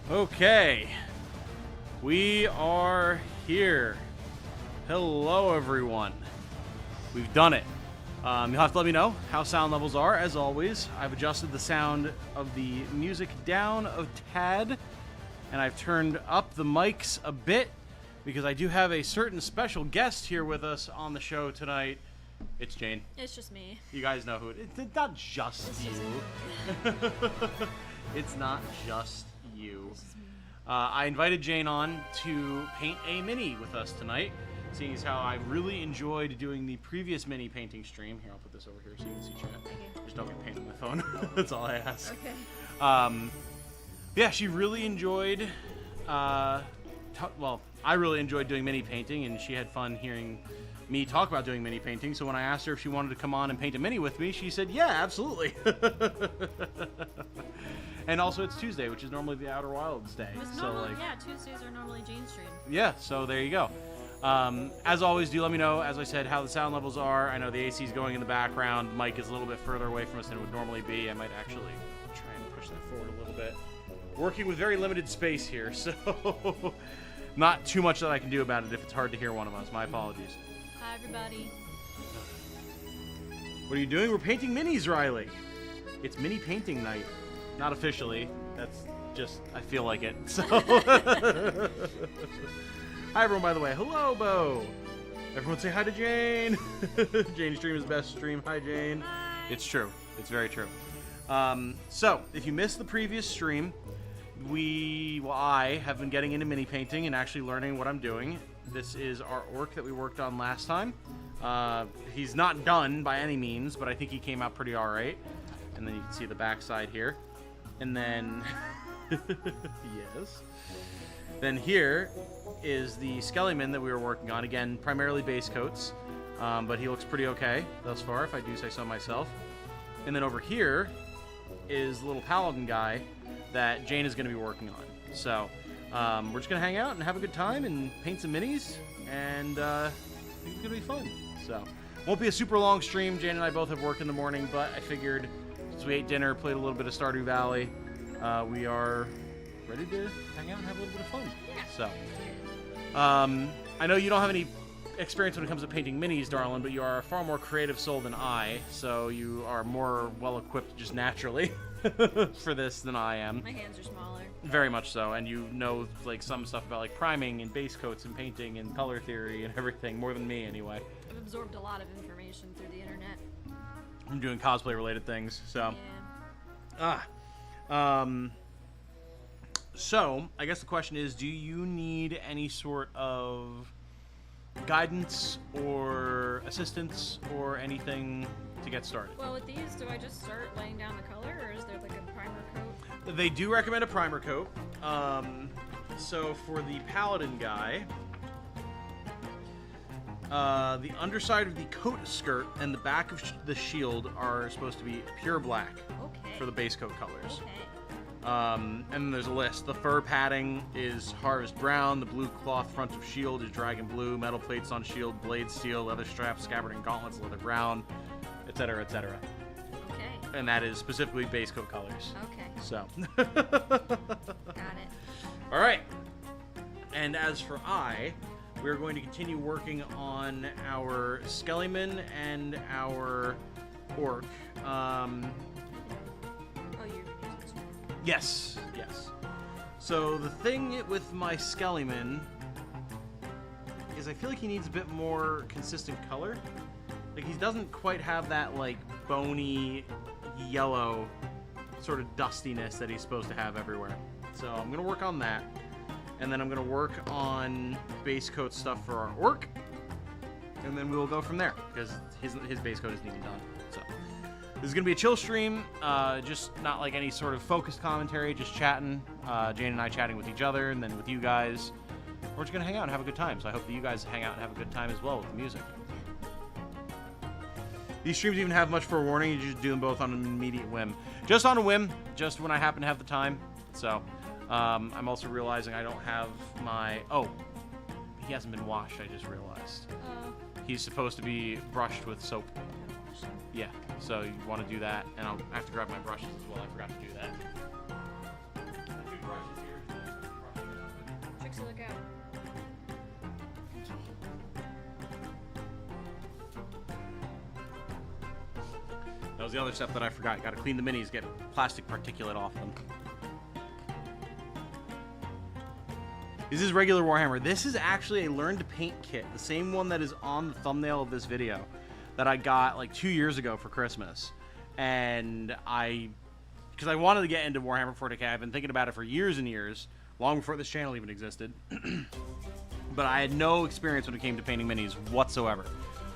Okay, we are here. Hello, everyone. We've done it. You'll have to let me know how sound levels are. As always, I've adjusted the sound of the music down a tad, and I've turned up the mics a bit because I do have a certain special guest here with us on the show tonight. It's Jane. It's just me. You guys know who it is. It's not just you. It's not just you. I invited Jane on to paint a mini with us tonight, seeing as how I really enjoyed doing the previous mini painting stream. Here, I'll put this over here so you can see chat. Just don't get paint on my phone. That's all I ask. Okay. Yeah, she really enjoyed. Well, I really enjoyed doing mini painting, and she had fun hearing me talk about doing mini painting. So when I asked her if she wanted to come on and paint a mini with me, she said, "Yeah, absolutely." And also, it's Tuesday, which is normally the Outer Wilds day. Yeah, Tuesdays are normally Jane's stream. Yeah, so there you go. As always, do let me know, as I said, how the sound levels are. I know the AC is going in the background. Mike is a little bit further away from us than it would normally be. I might actually try and push that forward a little bit. Working with very limited space here, so not too much that I can do about it if it's hard to hear one of us. My apologies. Hi, everybody. What are you doing? We're painting minis, Riley. It's mini painting night. Not officially. That's just, I feel like it. So. Hi, everyone, by the way. Hello, Bo. Everyone say hi to Jane. Jane's stream is best stream. Hi, Jane. Hi. It's true. It's very true. So, if you missed the previous stream, I have been getting into mini painting and actually learning what I'm doing. This is our orc that we worked on last time. He's not done by any means, but I think he came out pretty alright. And then you can see the backside here. And then, yes. Then here is the Skellyman that we were working on. Again, primarily base coats, but he looks pretty okay thus far, if I do say so myself. And then over here is the little Paladin guy that Jane is going to be working on. So we're just going to hang out and have a good time and paint some minis, and I think it's going to be fun. So won't be a super long stream. Jane and I both have work in the morning, but I figured since we ate dinner, played a little bit of Stardew Valley, we are ready to hang out and have a little bit of fun. So, I know you don't have any experience when it comes to painting minis, darling, but you are a far more creative soul than I, so you are more well-equipped just naturally for this than I am. My hands are smaller. Very much so, and you know, like, some stuff about, like, priming and base coats and painting and color theory and everything, more than me, anyway. I've absorbed a lot of information through the internet. I'm doing cosplay-related things, so... Yeah. So, I guess the question is, do you need any sort of guidance or assistance or anything to get started? Well, with these, do I just start laying down the color, or is there like a primer coat? They do recommend a primer coat. So for the Paladin guy, the underside of the coat skirt and the back of the shield are supposed to be pure black for the base coat colors. Okay. And then there's a list. The fur padding is Harvest Brown. The blue cloth front of shield is Dragon Blue. Metal plates on shield, blade steel. Leather straps, scabbard and gauntlets, leather brown, etc., etc. Okay. And that is specifically base coat colors. Okay. So. Got it. All right. And as for we're going to continue working on our Skellyman and our Orc. Yes. So the thing with my Skellyman is I feel like he needs a bit more consistent color. Like, he doesn't quite have that, like, bony yellow sort of dustiness that he's supposed to have everywhere. So I'm going to work on that. And then I'm going to work on base coat stuff for our Orc. And then we'll go from there, because his base coat is needing done. So this is going to be a chill stream, just not like any sort of focused commentary, just chatting. Jane and I chatting with each other, and then with you guys. We're just going to hang out and have a good time. So I hope that you guys hang out and have a good time as well with the music. These streams even have much for a warning. You just do them both on an immediate whim. Just on a whim, just when I happen to have the time. So I'm also realizing I don't have my... Oh, he hasn't been washed, I just realized. He's supposed to be brushed with soap. Yeah, so you want to do that, and I have to grab my brushes as well. I forgot to do that. 2 brushes here. Trixie, look out. That was the other step that I forgot. Got to clean the minis, get plastic particulate off them. This is regular Warhammer. This is actually a Learn to Paint kit, the same one that is on the thumbnail of this video that I got like 2 years ago for Christmas. And because I wanted to get into Warhammer 40k, I've been thinking about it for years and years, long before this channel even existed. But I had no experience when it came to painting minis whatsoever.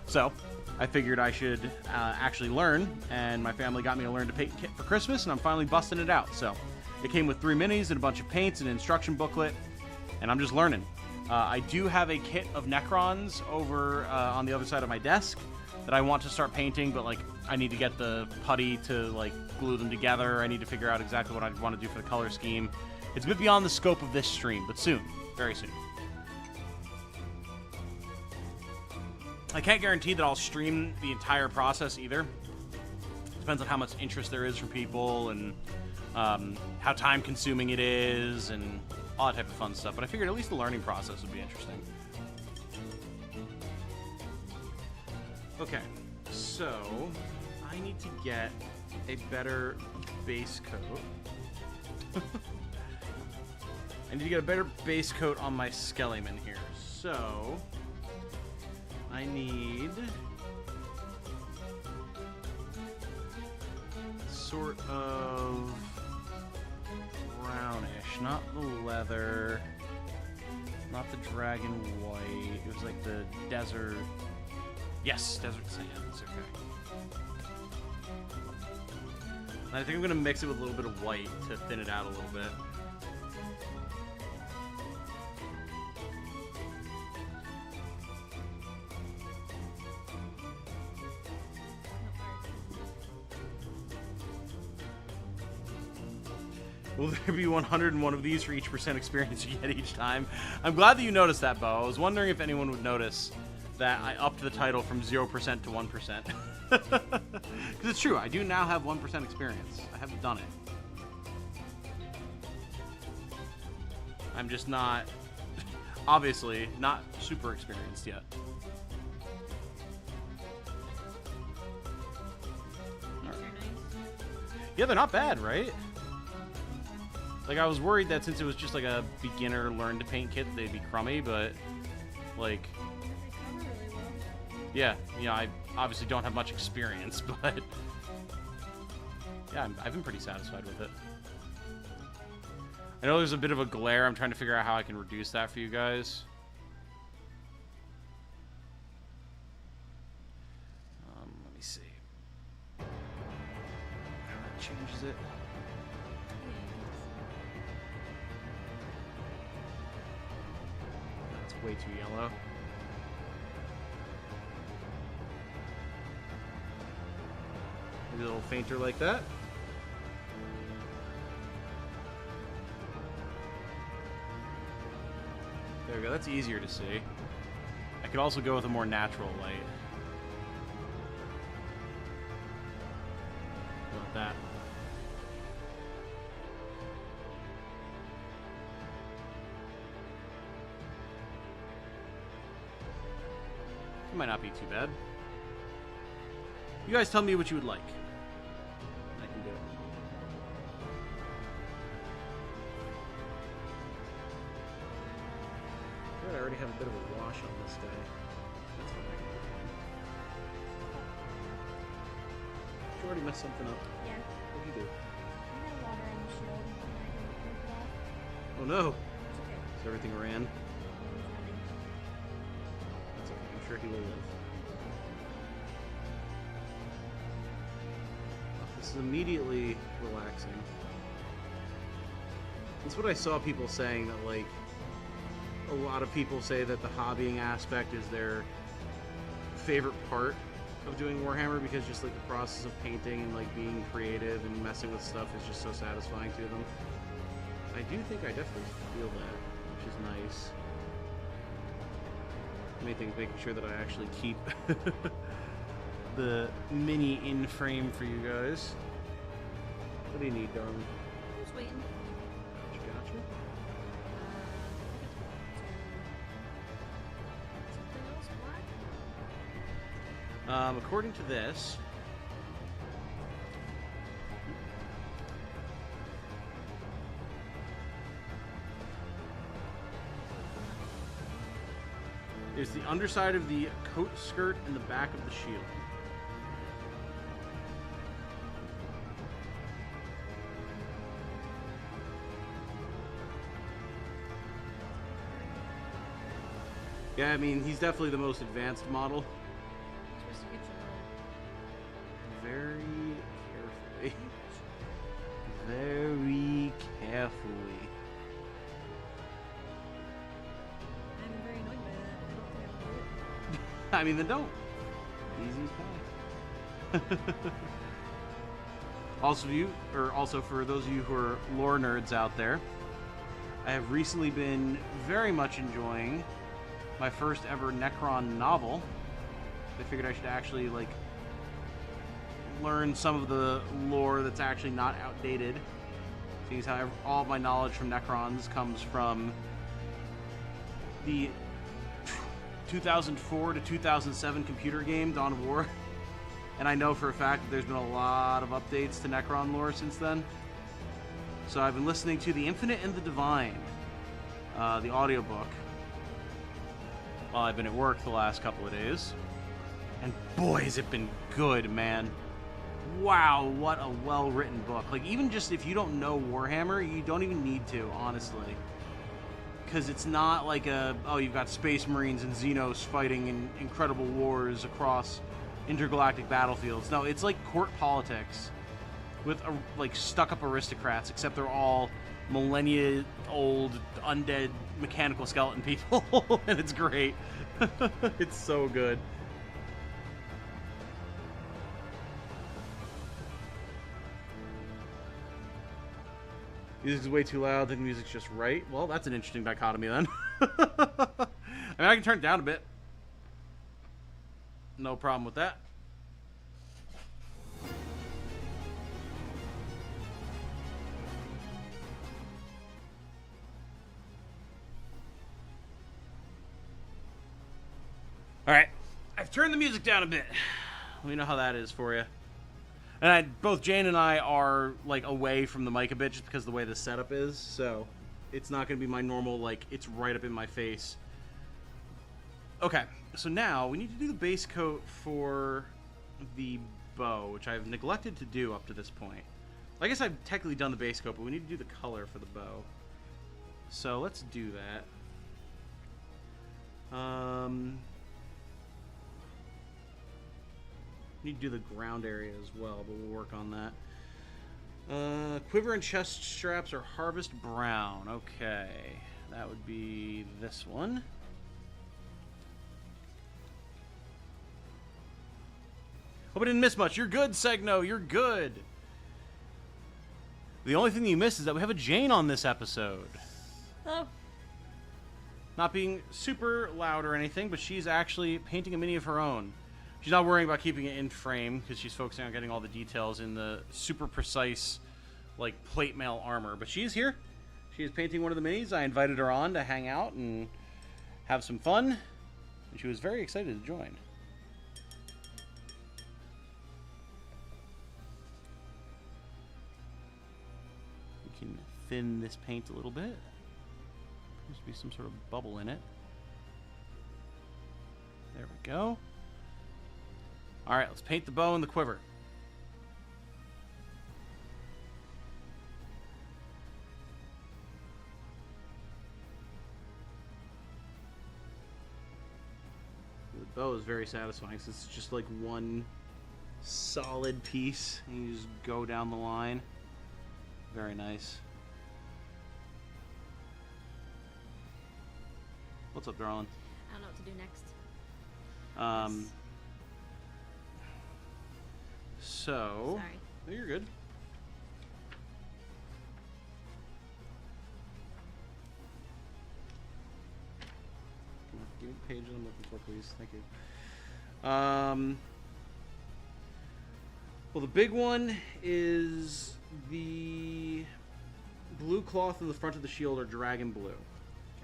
So I figured I should actually learn, and my family got me a Learn to Paint kit for Christmas, and I'm finally busting it out. So it came with 3 minis and a bunch of paints and an instruction booklet, and I'm just learning. I do have a kit of Necrons over on the other side of my desk that I want to start painting, but like I need to get the putty to like glue them together. I need to figure out exactly what I want to do for the color scheme. It's a bit beyond the scope of this stream, but soon, very soon. I can't guarantee that I'll stream the entire process either. Depends on how much interest there is from people and how time consuming it is and all that type of fun stuff. But I figured at least the learning process would be interesting. Okay, so I need to get a better base coat. I need to get a better base coat on my Skellyman here. So I need sort of brownish, not the leather, not the dragon white. It was like the desert. Yes, desert sand. It's okay. And I think I'm gonna mix it with a little bit of white to thin it out a little bit. Will there be 101 of these for each % experience you get each time? I'm glad that you noticed that, Bo. I was wondering if anyone would notice that I upped the title from 0% to 1%. Because it's true, I do now have 1% experience. I have done it. I'm just not, obviously, not super experienced yet. Right. Yeah, they're not bad, right? Like, I was worried that since it was just like a beginner Learn to Paint kit, they'd be crummy, but like, yeah, you know, I obviously don't have much experience, but yeah, I've been pretty satisfied with it. I know there's a bit of a glare. I'm trying to figure out how I can reduce that for you guys. Let me see. That changes it. That's way too yellow. Maybe a little fainter like that. There we go. That's easier to see. I could also go with a more natural light. How about that? It might not be too bad. You guys tell me what you would like. I can do it. Good, I already have a bit of a wash on this guy. That's what I can do. Did you already mess something up? Yeah. What did you do? I had water on the shield. Oh no! It's okay. So everything ran? It's running. That's okay. I'm sure he will live. This is immediately relaxing. That's what I saw people saying, that like a lot of people say that the hobbying aspect is their favorite part of doing Warhammer, because just like the process of painting and like being creative and messing with stuff is just so satisfying to them. I do think I definitely feel that, which is nice. The main thing is making sure that I actually keep the mini in frame for you guys. What do you need, darling? Just waiting. Gotcha. According to this, is the underside of the coat skirt and the back of the shield. Yeah, I mean, he's definitely the most advanced model. Supposed to get you Very carefully. Very carefully. I'm very annoyed by that. I don't think I will do it. I mean, then don't. Easy as pie. Also for those of you who are lore nerds out there, I have recently been very much enjoying my first ever Necron novel. I figured I should actually learn some of the lore that's actually not outdated. Seeing as how all of my knowledge from Necrons comes from the 2004 to 2007 computer game Dawn of War. And I know for a fact that there's been a lot of updates to Necron lore since then. So I've been listening to The Infinite and the Divine, the audiobook, while I've been at work the last couple of days. And boy, has it been good, man. Wow, what a well-written book. Even just if you don't know Warhammer, you don't even need to, honestly. Because it's not like you've got Space Marines and Xenos fighting in incredible wars across intergalactic battlefields. No, it's like court politics with stuck-up aristocrats, except they're all millennia-old, undead, mechanical skeleton people, and it's great. It's so good. Music's way too loud, the music's just right. Well, that's an interesting dichotomy then. I mean, I can turn it down a bit. No problem with that. Alright, I've turned the music down a bit. We know how that is for you. And both Jane and I are away from the mic a bit just because of the way the setup is, so it's not going to be my normal, it's right up in my face. Okay, so now we need to do the base coat for the bow, which I've neglected to do up to this point. I guess I've technically done the base coat, but we need to do the color for the bow. So let's do that. Need to do the ground area as well, but we'll work on that. Quiver and chest straps are harvest brown. Okay, that would be this one. Hope I didn't miss much. You're good, Segno. You're good. The only thing you missed is that we have a Jane on this episode. Oh. Not being super loud or anything, but she's actually painting a mini of her own. She's not worrying about keeping it in frame because she's focusing on getting all the details in the super precise, plate mail armor. But she is here. She is painting one of the minis. I invited her on to hang out and have some fun, and she was very excited to join. We can thin this paint a little bit. There should be some sort of bubble in it. There we go. All right, let's paint the bow and the quiver. The bow is very satisfying since it's just one solid piece, and you just go down the line. Very nice. What's up, darling? I don't know what to do next. So, Sorry. No, you're good. Give me the page I'm looking for, please. Thank you. Well, the big one is the blue cloth in the front of the shield are dragon blue.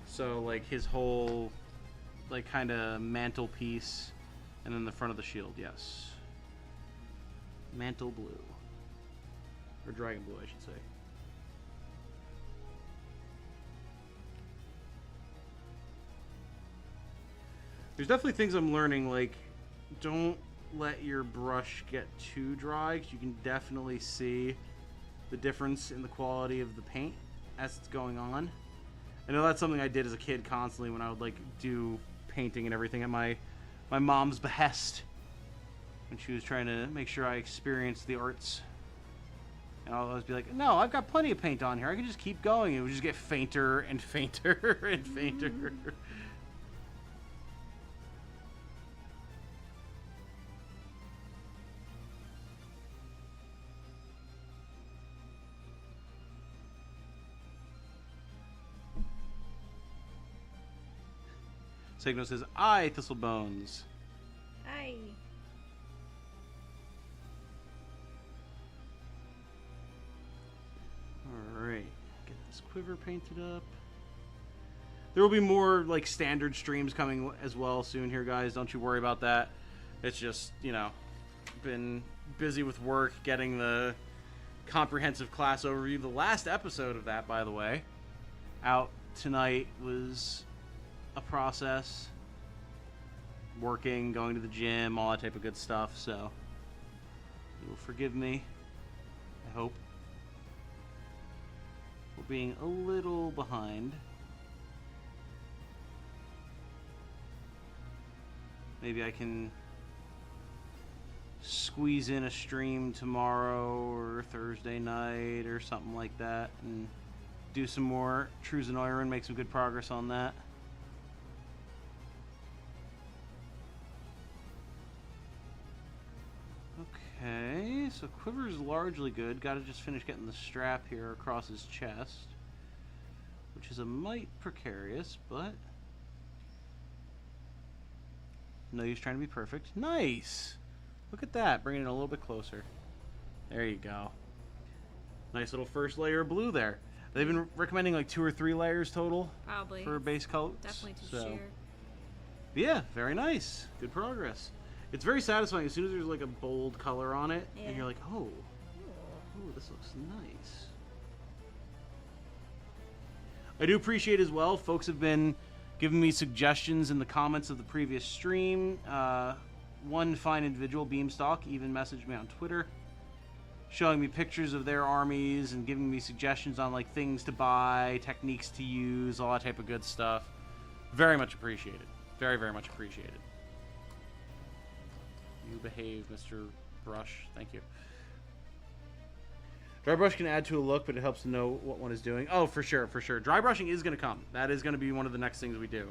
So, his whole, kind of mantelpiece And then the front of the shield, yes. Mantle blue. Or dragon blue, I should say. There's definitely things I'm learning, like, don't let your brush get too dry, because you can definitely see the difference in the quality of the paint as it's going on. I know that's something I did as a kid constantly when I would, like, do painting and everything at my mom's behest when she was trying to make sure I experienced the arts. And I'll always be like, no, I've got plenty of paint on here. I can just keep going. It would just get fainter and fainter and fainter. Signo says, aye, Thistlebones. Aye. Alright. Get this quiver painted up. There will be more, like, standard streams coming as well soon here, guys. Don't you worry about that. It's just, you know, been busy with work, getting the comprehensive class overview. The last episode of that, by the way, out tonight was a process. Working, going to the gym, all that type of good stuff, so you will forgive me, I hope, for being a little behind. Maybe I can squeeze in a stream tomorrow or Thursday night or something like that and do some more Trues and Iron, make some good progress on that. Okay, so Quiver's largely good. Gotta just finish getting the strap here across his chest, which is a mite precarious, but no use trying to be perfect. Nice! Look at that, bringing it a little bit closer. There you go. Nice little first layer of blue there. They've been recommending like 2 or 3 layers total. Probably. For base coats. Definitely too sheer. Yeah, very nice. Good progress. It's very satisfying as soon as there's like a bold color on it, and you're like, oh, this looks nice. I do appreciate as well, folks have been giving me suggestions in the comments of the previous stream. One fine individual, Beamstock, even messaged me on Twitter, showing me pictures of their armies and giving me suggestions on like things to buy, techniques to use, all that type of good stuff. Very much appreciated. Very, very much appreciated. You behave, Mr. Brush. Thank you. Dry brush can add to a look, but it helps to know what one is doing. Oh, for sure, for sure. Dry brushing is going to come. That is going to be one of the next things we do.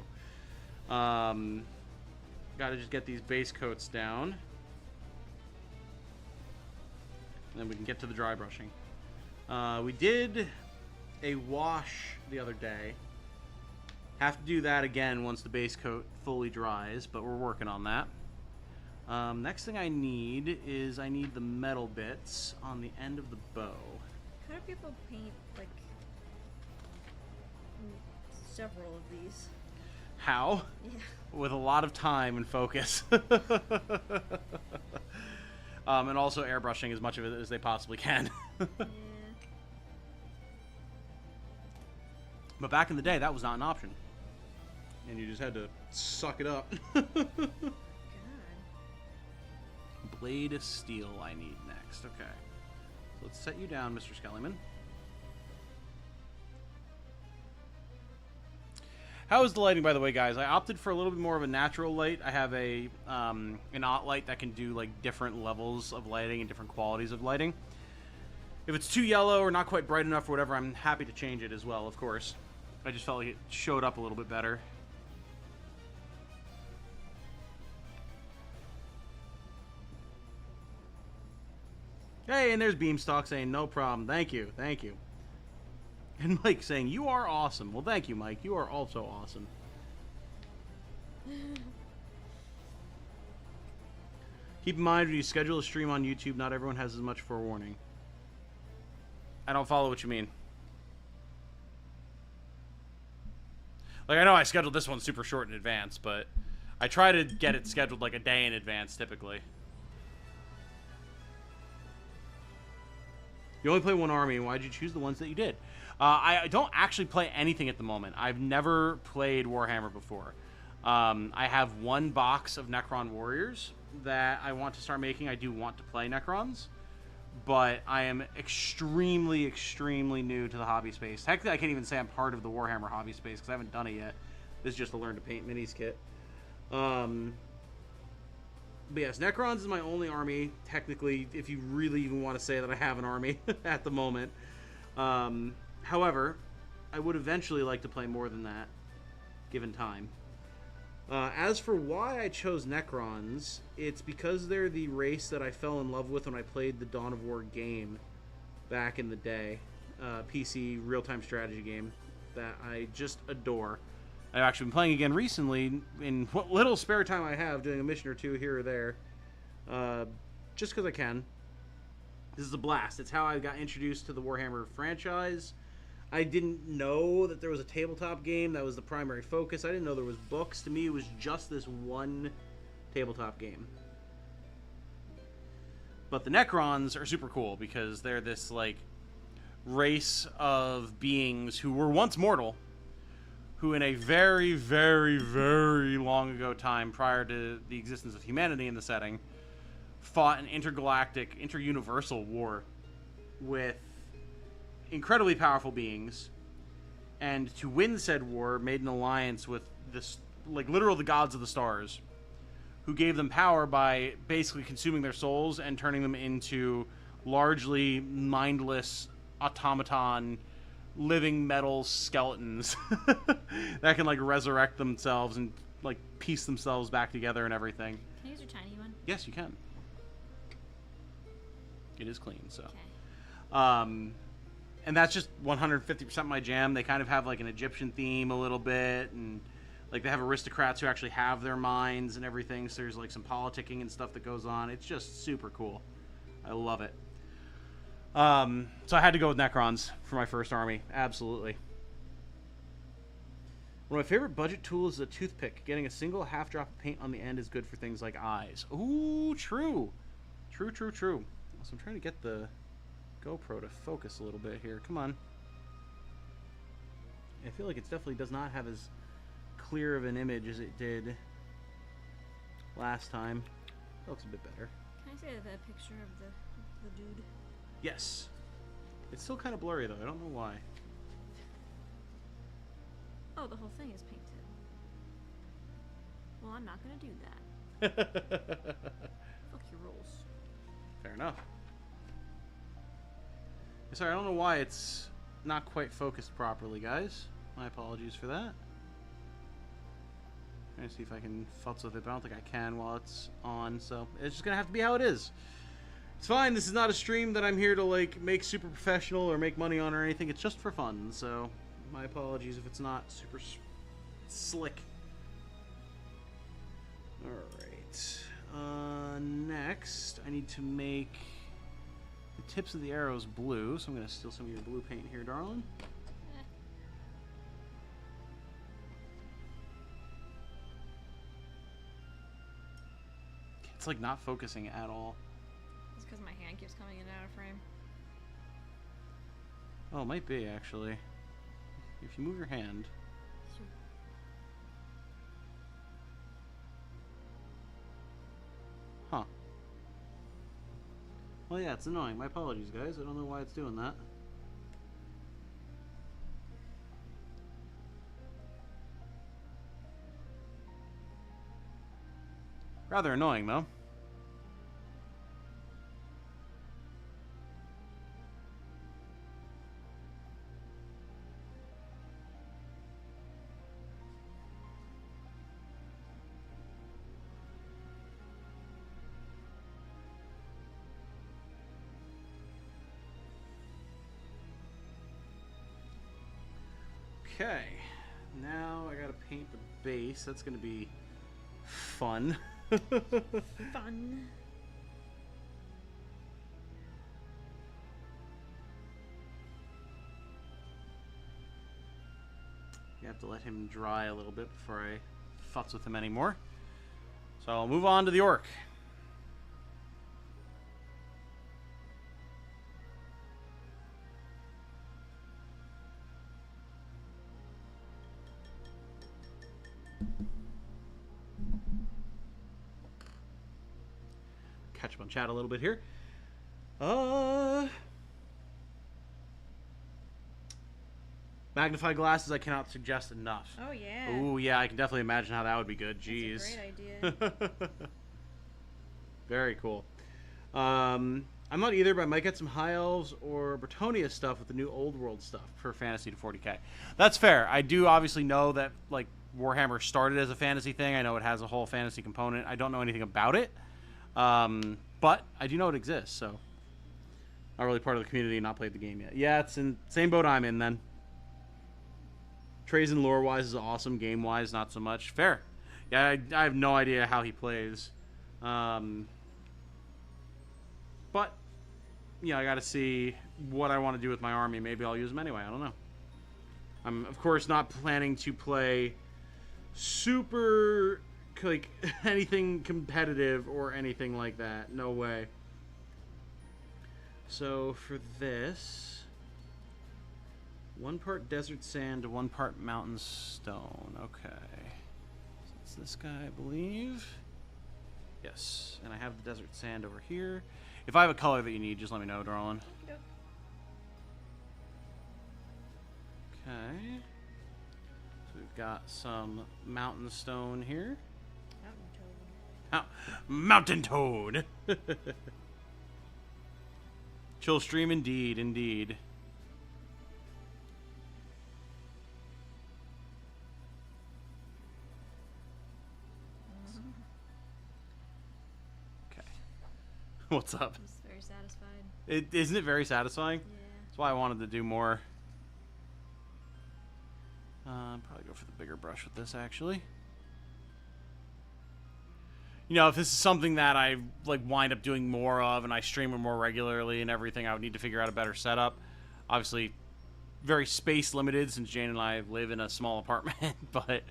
Got to just get these base coats down. And then we can get to the dry brushing. We did a wash the other day. Have to do that again once the base coat fully dries, but we're working on that. Next thing I need is I need the metal bits on the end of the bow. How do people paint, like, several of these? How? Yeah. With a lot of time and focus. And also airbrushing as much of it as they possibly can. Yeah. But back in the day, that was not an option. And you just had to suck it up. Blade of steel I need next. Okay. So let's set you down, Mr. Skellyman. How is the lighting, by the way, guys? I opted for a little bit more of a natural light. I have a an OT light that can do like different levels of lighting and different qualities of lighting. If it's too yellow or not quite bright enough or whatever, I'm happy to change it as well, of course. I just felt like it showed up a little bit better. Hey, and there's Beamstock saying, no problem. Thank you. Thank you. And Mike saying, you are awesome. Well, thank you, Mike. You are also awesome. Keep in mind, when you schedule a stream on YouTube, not everyone has as much forewarning. I don't follow what you mean. Like, I know I scheduled this one super short in advance, but I try to get it scheduled like a day in advance, typically. You only play one army. Why'd you choose the ones that you did? I don't actually play anything at the moment. I've never played Warhammer before. I have one box of Necron Warriors that I want to start making. I do want to play Necrons, but I am extremely, extremely new to the hobby space. Technically, I can't even say I'm part of the Warhammer hobby space because I haven't done it yet. This is just a Learn to Paint Minis kit. But yes, Necrons is my only army, technically, if you really even want to say that I have an army at the moment. However, I would eventually like to play more than that, given time. As for why I chose Necrons, it's because they're the race that I fell in love with when I played the Dawn of War game back in the day. PC real-time strategy game that I just adore. I've actually been playing again recently in what little spare time I have, doing a mission or two here or there. Just because I can. This is a blast. It's how I got introduced to the Warhammer franchise. I didn't know that there was a tabletop game that was the primary focus. I didn't know there was books. To me, it was just this one tabletop game. But the Necrons are super cool because they're this, like, race of beings who were once mortal, who in a very, very, very long ago time, prior to the existence of humanity in the setting, fought an intergalactic, interuniversal war with incredibly powerful beings, and to win said war, made an alliance with this, like, literal the gods of the stars, who gave them power by basically consuming their souls and turning them into largely mindless automaton living metal skeletons that can, like, resurrect themselves and, like, piece themselves back together and everything. Can I use your tiny one? Yes, you can. It is clean, so. Okay. And that's just 150% my jam. They kind of have, like, an Egyptian theme a little bit, and, like, they have aristocrats who actually have their minds and everything, so there's, like, some politicking and stuff that goes on. It's just super cool. I love it. So I had to go with Necrons for my first army. Absolutely. One of my favorite budget tools is a toothpick. Getting a single half drop of paint on the end is good for things like eyes. Ooh, true. True, true, true. So I'm trying to get the GoPro to focus a little bit here. Come on. I feel like it definitely does not have as clear of an image as it did last time. It looks a bit better. Can I see the picture of the dude? Yes. It's still kind of blurry, though. I don't know why. Oh, the whole thing is painted. Well, I'm not going to do that. Fuck your rules. Fair enough. Sorry, I don't know why it's not quite focused properly, guys. My apologies for that. Trying to see if I can futz with it, but I don't think I can while it's on, so it's just going to have to be how it is. It's fine, this is not a stream that I'm here to, like, make super professional or make money on or anything. It's just for fun, so my apologies if it's not super slick. Alright. Next, I need to make the tips of the arrows blue, so I'm going to steal some of your blue paint here, darling. It's, like, not focusing at all. It's because my hand keeps coming in and out of frame. Oh, it might be, actually. If you move your hand. Sure. Huh. Well, yeah, it's annoying. My apologies, guys. I don't know why it's doing that. Rather annoying, though. Okay, now I gotta paint the base. That's gonna be fun. Fun. You have to let him dry a little bit before I futz with him anymore. So I'll move on to the orc. Catch up on chat a little bit here. Magnifying glasses, I cannot suggest enough. Oh yeah. Oh yeah, I can definitely imagine how that would be good. Jeez. That's a great idea. Very cool. I'm not either, but I might get some High Elves or Bretonnia stuff with the new Old World stuff for Fantasy to 40k. That's fair. I do obviously know that like Warhammer started as a fantasy thing. I know it has a whole fantasy component. I don't know anything about it, but I do know it exists. So, not really part of the community and not played the game yet. Yeah, it's in same boat I'm in then. Trazen lore-wise is awesome. Game-wise, not so much. Fair. Yeah, I have no idea how he plays. But, yeah, I got to see what I want to do with my army. Maybe I'll use them anyway. I don't know. I'm, of course, not planning to play super, like, anything competitive or anything like that. No way. So, for this... 1 part desert sand, 1 part mountain stone. Okay. So it's this guy, I believe. Yes. And I have the desert sand over here. If I have a color that you need, just let me know, darling. Yep. Okay. So we've got some mountain stone here. Mountain toad. Chill stream indeed, indeed. What's up? I'm just very satisfied. Isn't it very satisfying? Yeah. That's why I wanted to do more. Probably go for the bigger brush with this, actually. You know, if this is something that I like wind up doing more of and I stream it more regularly and everything, I would need to figure out a better setup. Obviously, very space limited since Jane and I live in a small apartment, but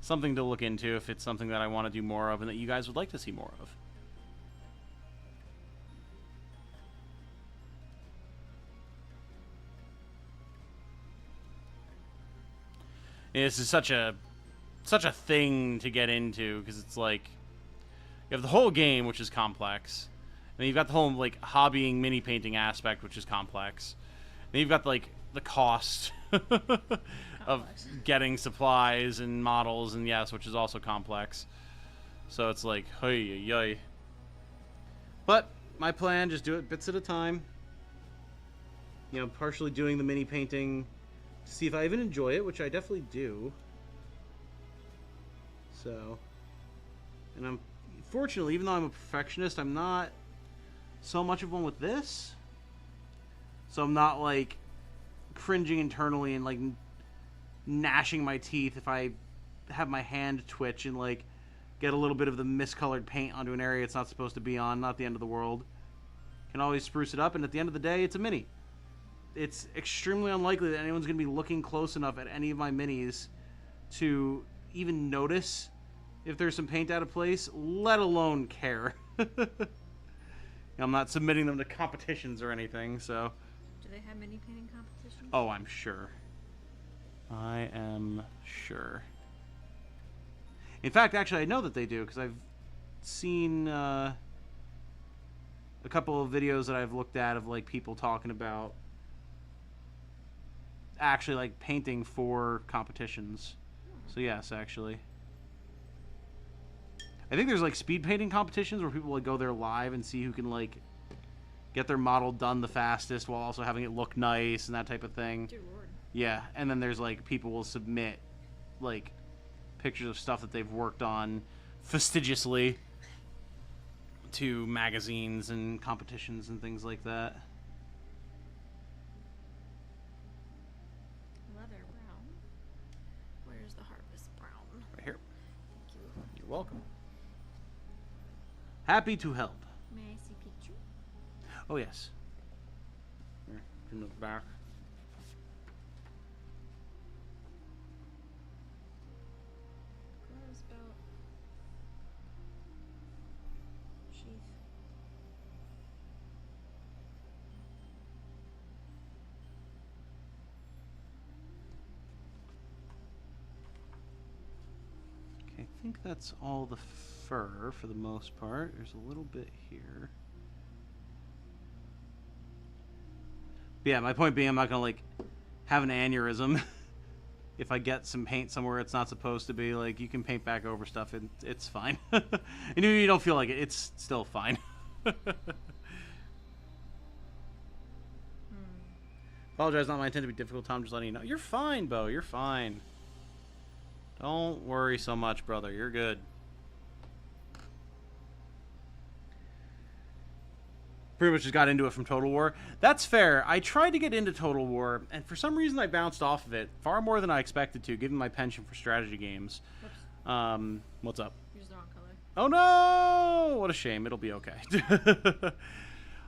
something to look into if it's something that I want to do more of and that you guys would like to see more of. This is such a thing to get into because it's like you have the whole game, which is complex, and then you've got the whole like hobbying mini painting aspect, which is complex. And then you've got like the cost of getting supplies and models, and yes, which is also complex. So it's like hey yay. But my plan, just do it bits at a time. You know, partially doing the mini painting. See if I even enjoy it, which I definitely do. So, and I'm fortunately, even though I'm a perfectionist, I'm not so much of one with this. So I'm not like cringing internally and like gnashing my teeth if I have my hand twitch and like get a little bit of the miscolored paint onto an area it's not supposed to be on. Not the end of the world. Can always spruce it up, and at the end of the day, it's a mini. It's extremely unlikely that anyone's going to be looking close enough at any of my minis to even notice if there's some paint out of place, let alone care. I'm not submitting them to competitions or anything, so... Do they have mini painting competitions? Oh, I'm sure. I am sure. In fact, actually, I know that they do, because I've seen a couple of videos that I've looked at of like people talking about actually like painting for competitions. So yes, actually. I think there's like speed painting competitions where people like go there live and see who can like get their model done the fastest while also having it look nice and that type of thing. Dear Lord. Yeah, and then there's like people will submit like pictures of stuff that they've worked on fastidiously to magazines and competitions and things like that. You're welcome. Happy to help. May I see picture? Oh, yes. Here, from the back. think that's all the fur for the most part. There's a little bit here. But yeah, my point being, I'm not gonna like have an aneurysm if I get some paint somewhere it's not supposed to be. Like, you can paint back over stuff and it's fine. And if you don't feel like it, it's still fine. Apologize, not my intent to be difficult, Tom. Just letting you know. You're fine, Bo. You're fine. Don't worry so much, brother. You're good. Pretty much just got into it from Total War. That's fair. I tried to get into Total War, and for some reason I bounced off of it far more than I expected to, given my penchant for strategy games. Whoops. What's up? Use the wrong color. Oh no! What a shame. It'll be okay.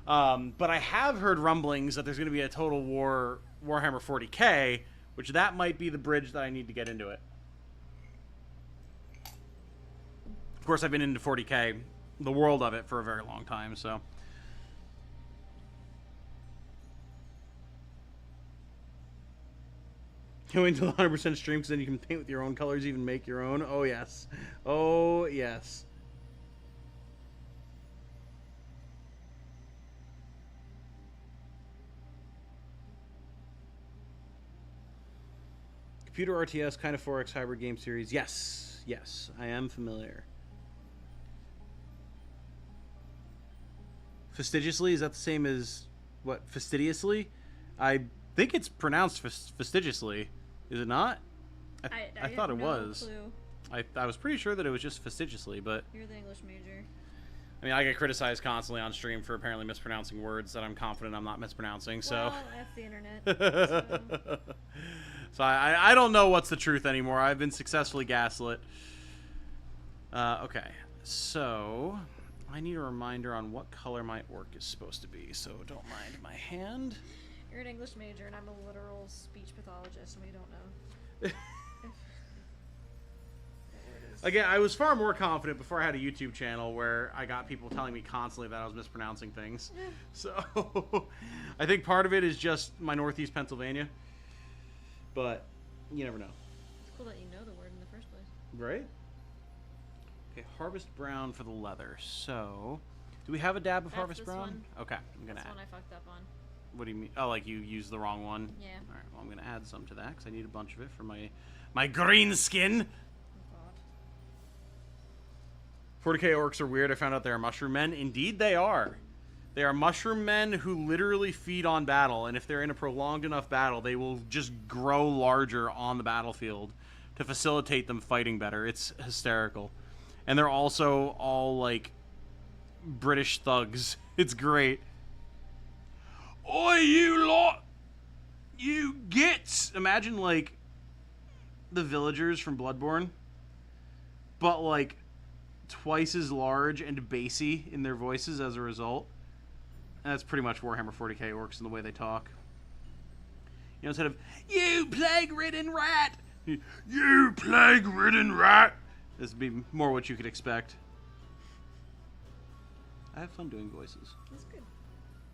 But I have heard rumblings that there's going to be a Total War Warhammer 40k, which that might be the bridge that I need to get into it. Of course, I've been into 40k, the world of it, for a very long time, so... Can't wait until 100% stream, because then you can paint with your own colors, even make your own. Oh, yes. Oh, yes. Computer RTS, kind of 4X hybrid game series. Yes. Yes, I am familiar. Fastidiously? Is that the same as, what, fastidiously? I think it's pronounced fastidiously. Is it not? I thought it was. Clue. I was pretty sure that it was just fastidiously, but... You're the English major. I mean, I get criticized constantly on stream for apparently mispronouncing words that I'm confident I'm not mispronouncing, so... Well, that's the internet. So. So I don't know what's the truth anymore. I've been successfully gaslit. Okay, so... I need a reminder on what color my orc is supposed to be, so don't mind my hand. You're an English major, and I'm a literal speech pathologist, and we don't know. Again, I was far more confident before I had a YouTube channel where I got people telling me constantly that I was mispronouncing things. Yeah. So, I think part of it is just my Northeast Pennsylvania. But, you never know. It's cool that you know the word in the first place. Right? Okay, Harvest Brown for the leather. So, do we have a dab of That's Harvest this Brown? one. Okay, I'm going to That's add. one I fucked up on. What do you mean? Oh, like you used the wrong one? Yeah. Alright, well, I'm going to add some to that because I need a bunch of it for my green skin. Oh, God. 40k orcs are weird. I found out they are mushroom men. Indeed, they are. They are mushroom men who literally feed on battle, and if they're in a prolonged enough battle, they will just grow larger on the battlefield to facilitate them fighting better. It's hysterical. And they're also all, like, British thugs. It's great. Oi, you lot! You gits! Imagine, like, the villagers from Bloodborne, but, like, twice as large and bassy in their voices as a result. And that's pretty much Warhammer 40k orcs in the way they talk. You know, instead of, you plague-ridden rat! You plague-ridden rat! This would be more what you could expect. I have fun doing voices. That's good.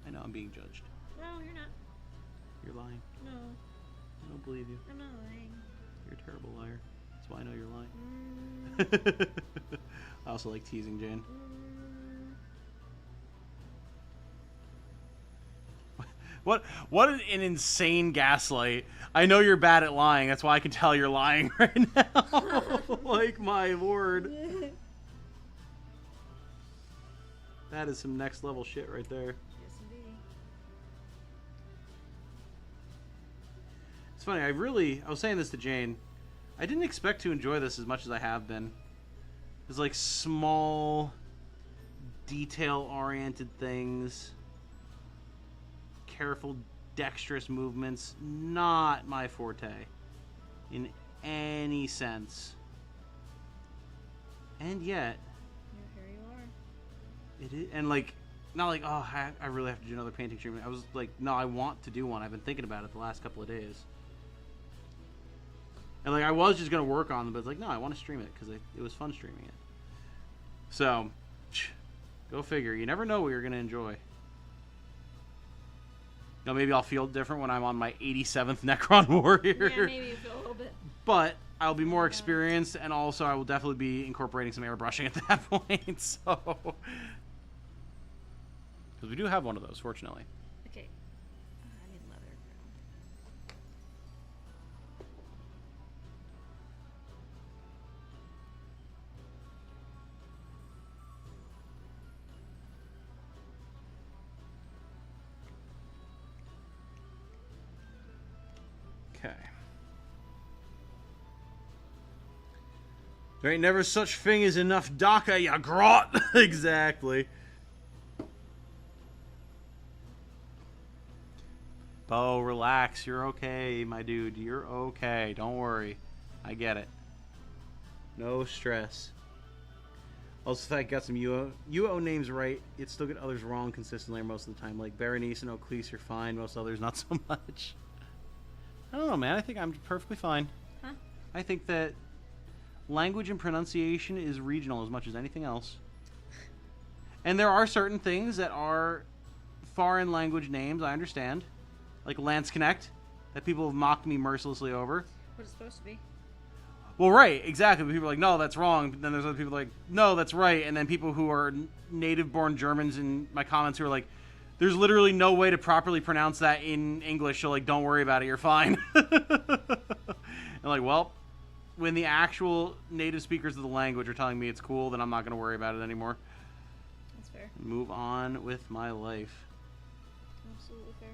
I know I'm being judged. No, you're not. You're lying. No, I don't believe you. I'm not lying. You're a terrible liar. That's why I know you're lying. Mm, I also like teasing Jane. What an insane gaslight. I know you're bad at lying. That's why I can tell you're lying right now. Like, my lord. That is some next level shit right there. Yes, indeed. It's funny, I was saying this to Jane. I didn't expect to enjoy this as much as I have been. It's like small, detail-oriented things. Careful, dexterous movements. Not my forte. In any sense. And yet... Here you are. It is, and like, not like, oh, I really have to do another painting stream. I was like, no, I want to do one. I've been thinking about it the last couple of days. And like, I was just going to work on them, but it's like, no, I want to stream it because it was fun streaming it. So, go figure. You never know what you're going to enjoy. Maybe I'll feel different when I'm on my 87th Necron Warrior. Yeah, maybe you feel a little bit. But I'll be more experienced, and also I will definitely be incorporating some airbrushing at that point. So, because we do have one of those, fortunately. Okay. I need leather. Okay. There ain't never such thing as enough DACA, ya grot. Exactly. Bo, relax. You're okay, my dude. You're okay. Don't worry. I get it. No stress. Also, the fact I got some UO names right, it still get others wrong consistently most of the time. Like Berenice and O'Cleese, you're fine. Most others, not so much. I don't know, man. I think I'm perfectly fine. Huh? I think that language and pronunciation is regional as much as anything else. And there are certain things that are foreign language names, I understand. Like Lance Connect, that people have mocked me mercilessly over. What it's supposed to be. Well, right, exactly. But people are like, no, that's wrong. But then there's other people like, no, that's right. And then people who are native-born Germans in my comments who are like, there's literally no way to properly pronounce that in English, so like, don't worry about it, you're fine. And like, well, when the actual native speakers of the language are telling me it's cool, then I'm not going to worry about it anymore. That's fair. Move on with my life. Absolutely fair.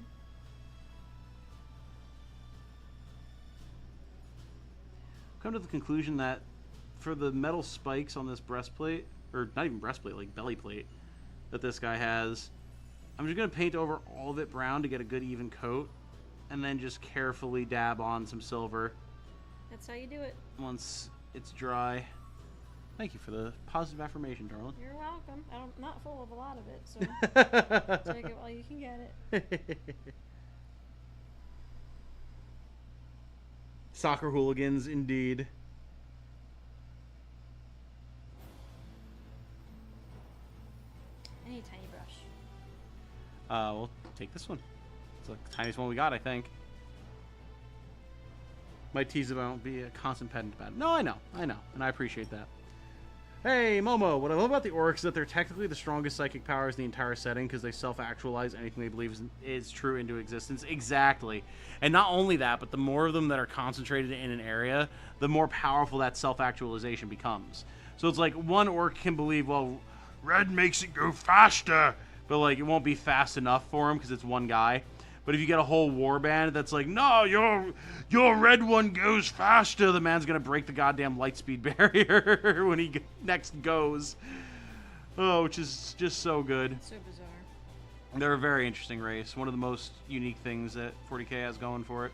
Come to the conclusion that for the metal spikes on this breastplate, or not even breastplate, like belly plate, that this guy has, I'm just going to paint over all of it brown to get a good even coat, and then just carefully dab on some silver. That's how you do it. Once it's dry. Thank you for the positive affirmation, darling. You're welcome. I'm not full of a lot of it, so take it while you can get it. Soccer hooligans, indeed. I need a tiny brush. We'll take this one. It's the tiniest one we got, I think. My tease about be a constant pedant about it. No, I know, and I appreciate that. Hey, Momo, what I love about the Orcs is that they're technically the strongest psychic powers in the entire setting because they self-actualize anything they believe is true into existence. Exactly. And not only that, but the more of them that are concentrated in an area, the more powerful that self-actualization becomes. So it's like one Orc can believe, well, red makes it go faster, but like it won't be fast enough for him because it's one guy. But if you get a whole warband that's like, no, your red one goes faster, the man's going to break the goddamn light speed barrier when he next goes. Oh, which is just so good. So bizarre. They're a very interesting race. One of the most unique things that 40k has going for it.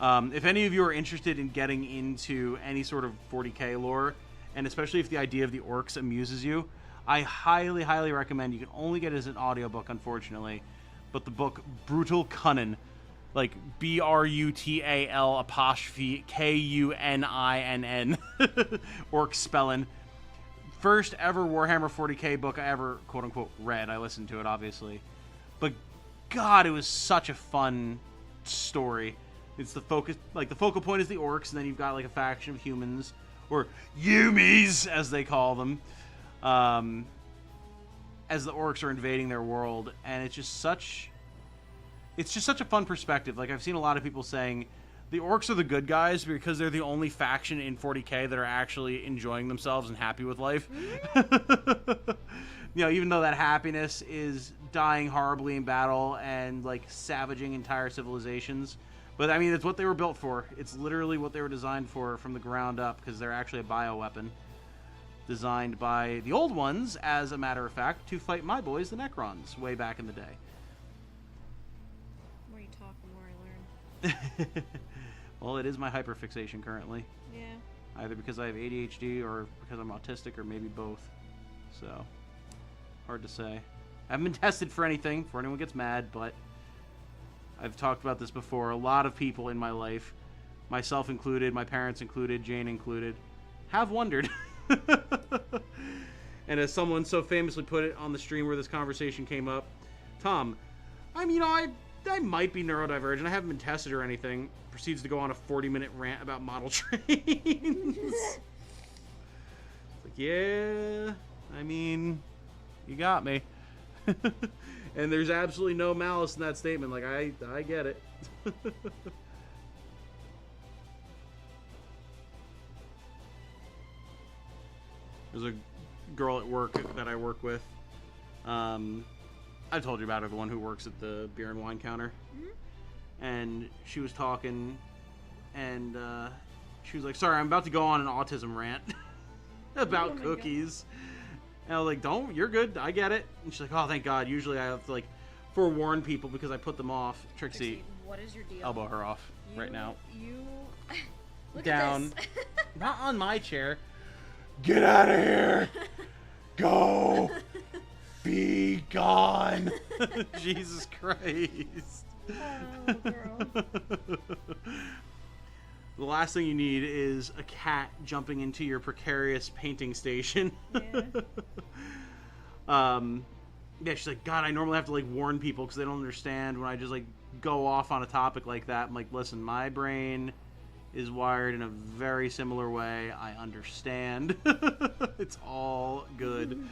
If any of you are interested in getting into any sort of 40k lore, and especially if the idea of the Orcs amuses you, I highly, highly recommend. You can only get it as an audiobook, unfortunately. But the book Brutal Cunnin, like Brutal apostrophe Kuninn, Orc spelling. First ever Warhammer 40k book I ever quote unquote read. I listened to it obviously, but God, it was such a fun story. It's the focus, like the focal point is the Orcs, and then you've got like a faction of humans or Yumis as they call them. As the Orcs are invading their world, and it's just such a fun perspective. Like, I've seen a lot of people saying the Orcs are the good guys because they're the only faction in 40k that are actually enjoying themselves and happy with life. You know, even though that happiness is dying horribly in battle and like savaging entire civilizations. But I mean, it's what they were built for. It's literally what they were designed for from the ground up, because they're actually a bioweapon. Designed by the old ones, as a matter of fact, to fight my boys, the Necrons, way back in the day. The more you talk, the more I learn. Well, it is my hyperfixation currently. Yeah. Either because I have ADHD or because I'm autistic, or maybe both. So, hard to say. I haven't been tested for anything, before anyone gets mad, but I've talked about this before. A lot of people in my life, myself included, my parents included, Jane included, have wondered. And as someone so famously put it on the stream where this conversation came up, Tom, I I might be neurodivergent. I haven't been tested or anything. Proceeds to go on a 40-minute rant about model trains. Like, yeah, I mean, you got me. And there's absolutely no malice in that statement. Like, I get it. There's a girl at work that I work with. I told you about her, the one who works at the beer and wine counter. Mm-hmm. And she was talking, and she was like, sorry, I'm about to go on an autism rant about cookies. And I was like, don't, you're good, I get it. And she's like, oh, thank God. Usually I have to, like, forewarn people because I put them off. Trixie, what is your deal? Elbow her off right now. You look down. At this. Not on my chair. Get out of here. Go. Be gone. Jesus Christ. Oh, girl. The last thing you need is a cat jumping into your precarious painting station. Yeah. Yeah, she's like, God, I normally have to, like, warn people because they don't understand when I just, like, go off on a topic like that. I'm like, listen, my brain is wired in a very similar way. I understand. It's all good.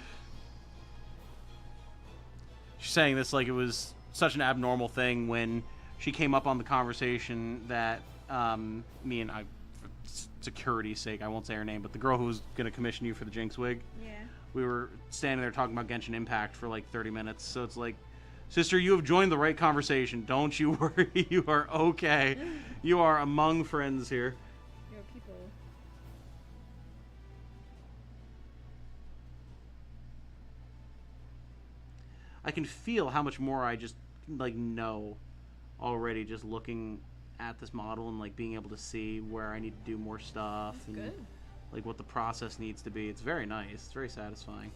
She's saying this like it was such an abnormal thing when she came up on the conversation that me and I, for security's sake, I won't say her name, but the girl who was going to commission you for the Jinx wig, Yeah. we were standing there talking about Genshin Impact for like 30 minutes. So it's like, sister, you have joined the right conversation. Don't you worry. You are okay. You are among friends here. Yo, people. I can feel how much more I just like know already just looking at this model and like being able to see where I need to do more stuff. That's and good. like what the process needs to be. It's very nice. It's very satisfying.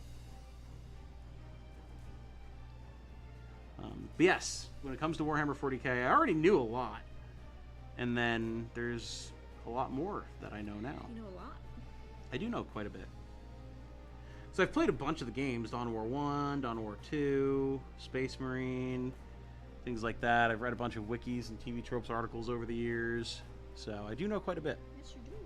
But yes, when it comes to Warhammer 40k, I already knew a lot. And then there's a lot more that I know now. You know a lot. I do know quite a bit. So I've played a bunch of the games, Dawn of War 1, Dawn of War 2, Space Marine, things like that. I've read a bunch of wikis and TV Tropes articles over the years. So I do know quite a bit. Yes, you do.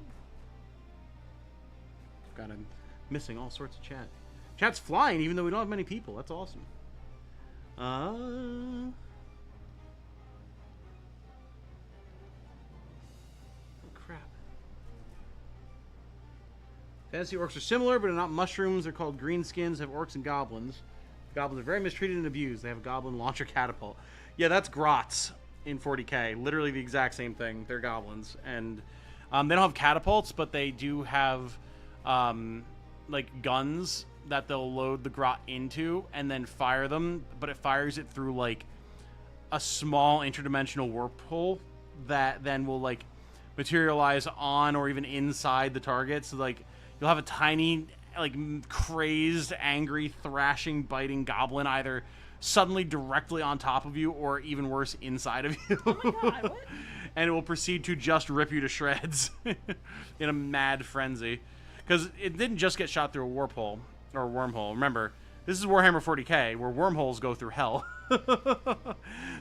God, I'm missing all sorts of chat. Chat's flying even though we don't have many people. That's awesome. Oh, crap. Fantasy orcs are similar, but are not mushrooms. They're called greenskins, have orcs and goblins. Goblins are very mistreated and abused. They have a goblin launcher catapult. Yeah, that's grots in 40k. Literally the exact same thing. They're goblins. And they don't have catapults, but they do have like guns that they'll load the grot into and then fire them, but it fires it through like a small interdimensional warp hole that then will like materialize on or even inside the target. So like you'll have a tiny, like crazed, angry, thrashing, biting goblin either suddenly directly on top of you or even worse inside of you. Oh my God, what? And it will proceed to just rip you to shreds in a mad frenzy. Because it didn't just get shot through a warp hole. Or wormhole. Remember, this is Warhammer 40k, where wormholes go through hell.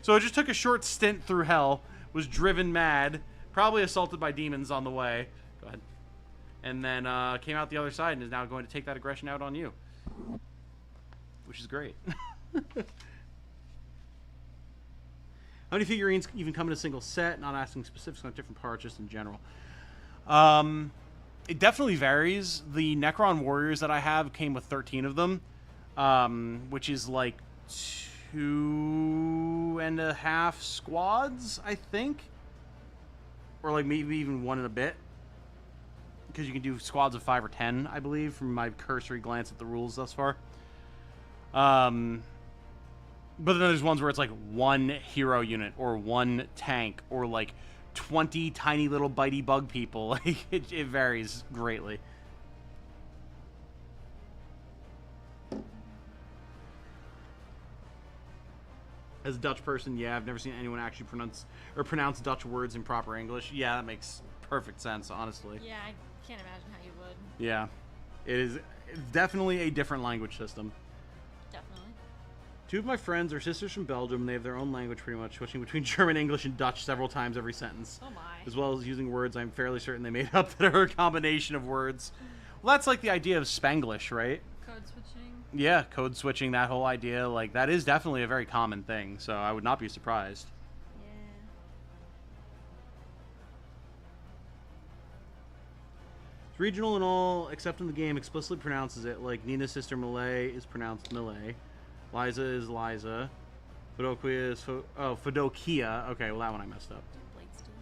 So it just took a short stint through hell, was driven mad, probably assaulted by demons on the way. Go ahead. And then came out the other side and is now going to take that aggression out on you. Which is great. How many figurines even come in a single set? Not asking specifics on different parts, just in general. It definitely varies. The Necron warriors that I have came with 13 of them, which is like 2.5 squads, I think, or like maybe even 1 and a bit, because you can do squads of 5 or 10, I believe, from my cursory glance at the rules thus far. But then there's ones where it's like 1 hero unit or 1 tank or like 20 tiny little bitey bug people. Like it varies greatly. As a Dutch person, yeah, I've never seen anyone actually pronounce Dutch words in proper English. Yeah, that makes perfect sense, honestly. Yeah, I can't imagine how you would. Yeah, it's definitely a different language system. Definitely. Two of my friends are sisters from Belgium, and they have their own language pretty much, switching between German, English, and Dutch several times every sentence. Oh my. As well as using words I'm fairly certain they made up that are a combination of words. Well, that's like the idea of Spanglish, right? Code switching. Yeah, code switching, that whole idea, like, that is definitely a very common thing, so I would not be surprised. Yeah. It's regional and all, except in the game explicitly pronounces it, like Nina's sister Malay is pronounced Malay. Liza is Liza. Fidokia is Fidokia. Okay, well that one I messed up. Blade steel.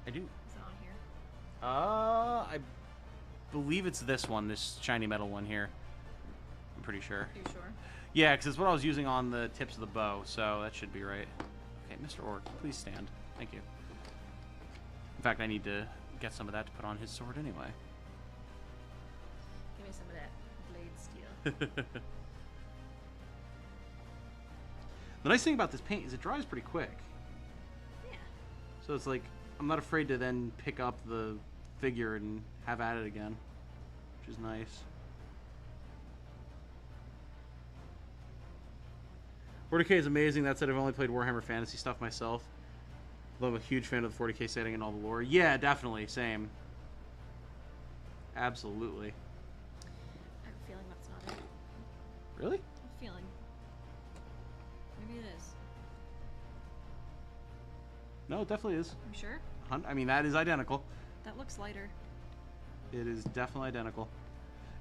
I do. Is it on here? I believe it's this one, this shiny metal one here. I'm pretty sure. Are you sure? Yeah, because it's what I was using on the tips of the bow, so that should be right. Okay, Mr. Orc, please stand. Thank you. In fact, I need to get some of that to put on his sword anyway. Give me some of that blade steel. The nice thing about this paint is it dries pretty quick. Yeah. So it's like, I'm not afraid to then pick up the figure and have at it again, which is nice. 40k is amazing. That said, I've only played Warhammer Fantasy stuff myself. Although I'm a huge fan of the 40k setting and all the lore. Yeah, definitely. Same. Absolutely. I have a feeling that's not it. Really? I have a feeling. Maybe it is. No, it definitely is. I'm sure. I mean, that is identical. That looks lighter. It is definitely identical.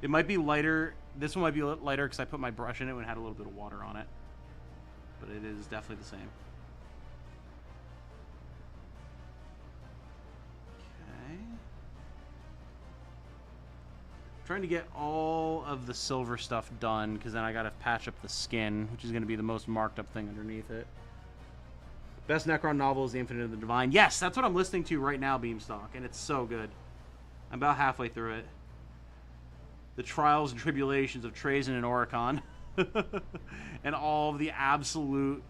It might be lighter. This one might be lighter because I put my brush in it and it had a little bit of water on it. But it is definitely the same. Okay. Trying to get all of the silver stuff done because then I got to patch up the skin, which is going to be the most marked up thing underneath it. Best Necron novel is The Infinite of the Divine. Yes, that's what I'm listening to right now, Beamstock, and it's so good. I'm about halfway through it. The trials and tribulations of Trazen and Oricon. And all of the absolute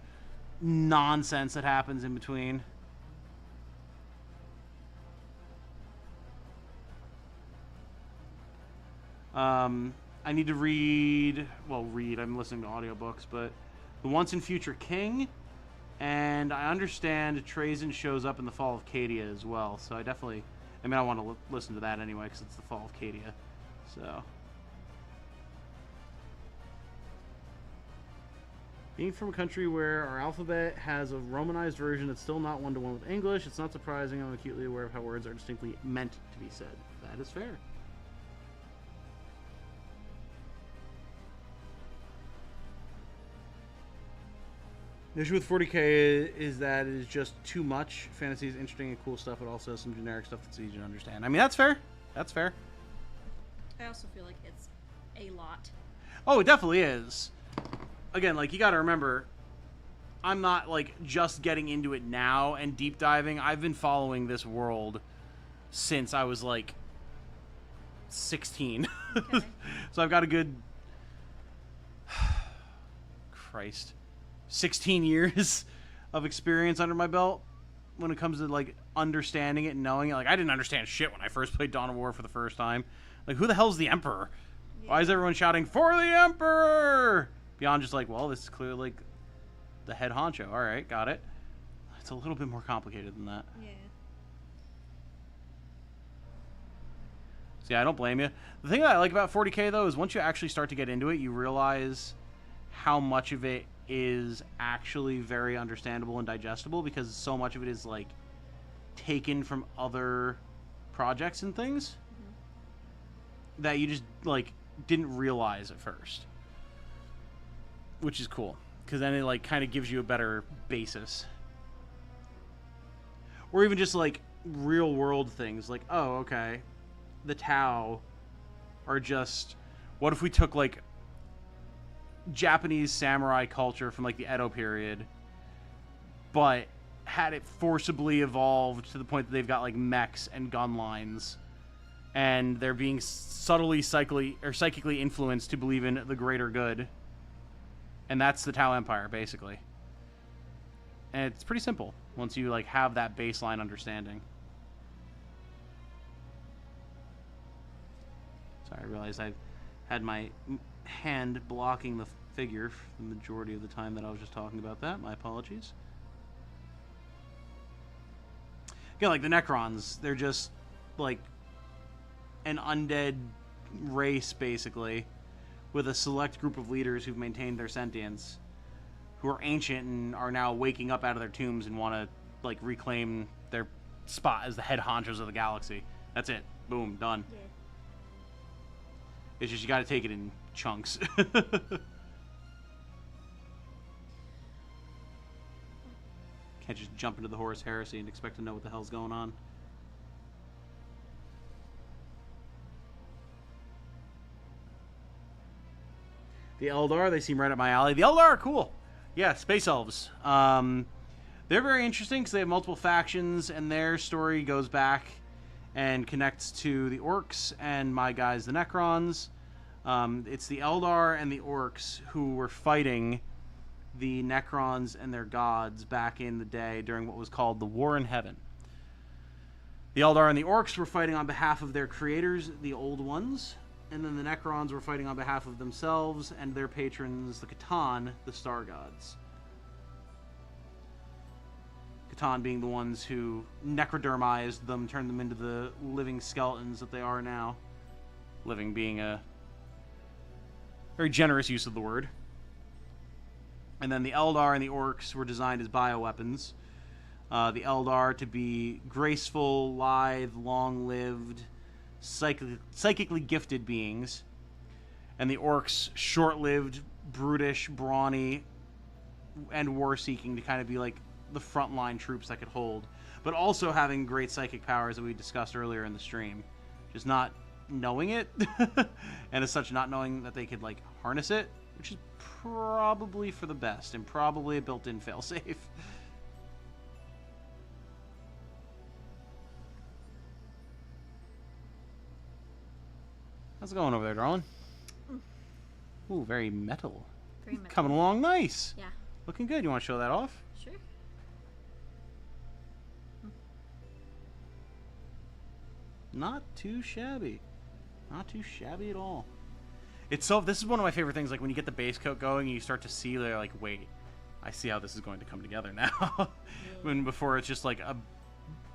nonsense that happens in between. I need to read, I'm listening to audiobooks, but The Once and Future King, and I understand Trazen shows up in the Fall of Cadia as well, so I want to listen to that anyway, because it's the Fall of Cadia, so. Being from a country where our alphabet has a romanized version that's still not one-to-one with English, it's not surprising I'm acutely aware of how words are distinctly meant to be said. That is fair. The issue with 40k is that it is just too much. Fantasy is interesting and cool stuff, but also some generic stuff that's easy to understand. I mean, that's fair. That's fair. I also feel like it's a lot. Oh, it definitely is. Again, like, you gotta remember, I'm not, like, just getting into it now and deep diving. I've been following this world since I was, like, 16. Okay. So I've got a good... Christ. 16 years of experience under my belt when it comes to, like, understanding it and knowing it. Like, I didn't understand shit when I first played Dawn of War for the first time. Like, who the hell's the Emperor? Yeah. Why is everyone shouting, "For the Emperor!" Beyond just like, well, this is clearly, like, the head honcho. All right, got it. It's a little bit more complicated than that. Yeah. So, yeah, I don't blame you. The thing that I like about 40k, though, is once you actually start to get into it, you realize how much of it is actually very understandable and digestible, because so much of it is, like, taken from other projects and things that you just, like, didn't realize at first. Which is cool, because then it, like, kind of gives you a better basis. Or even just, like, real world things, like, oh, okay, the Tau are just, what if we took, like, Japanese samurai culture from, like, the Edo period, but had it forcibly evolved to the point that they've got, like, mechs and gun lines, and they're being subtly psychically influenced to believe in the greater good. And that's the Tau Empire, basically. And it's pretty simple once you, like, have that baseline understanding. Sorry, I realized I had my hand blocking the figure for the majority of the time that I was just talking about that. My apologies. Again, like the Necrons, they're just like an undead race, basically, with a select group of leaders who've maintained their sentience, who are ancient and are now waking up out of their tombs and want to like reclaim their spot as the head honchos of the galaxy. That's it. Boom. Done. Yeah. It's just you got to take it in chunks. Can't just jump into the Horus Heresy and expect to know what the hell's going on. The Eldar, they seem right up my alley. The Eldar are cool. Yeah, space elves. They're very interesting because they have multiple factions, and their story goes back and connects to the Orcs and my guys, the Necrons. It's the Eldar and the Orcs who were fighting the Necrons and their gods back in the day during what was called the War in Heaven. The Eldar and the Orcs were fighting on behalf of their creators, the Old Ones, and then the Necrons were fighting on behalf of themselves and their patrons, the Catan, the Star Gods. Catan being the ones who necrodermized them, turned them into the living skeletons that they are now. Living being a very generous use of the word. And then the Eldar and the Orcs were designed as bioweapons. The Eldar to be graceful, lithe, long-lived, psychically gifted beings. And the Orcs, short-lived, brutish, brawny, and war-seeking to kind of be like the frontline troops that could hold. But also having great psychic powers that we discussed earlier in the stream. Just not knowing it, and as such not knowing that they could like harness it, which is probably for the best and probably a built-in failsafe. How's it going over there, darling? Ooh, very metal. Very metal. Coming along nice. Yeah. Looking good. You want to show that off? Sure. Not too shabby. Not too shabby at all. It's so. This is one of my favorite things. Like when you get the base coat going, and you start to see. They're like, wait, I see how this is going to come together now. When before it's just like a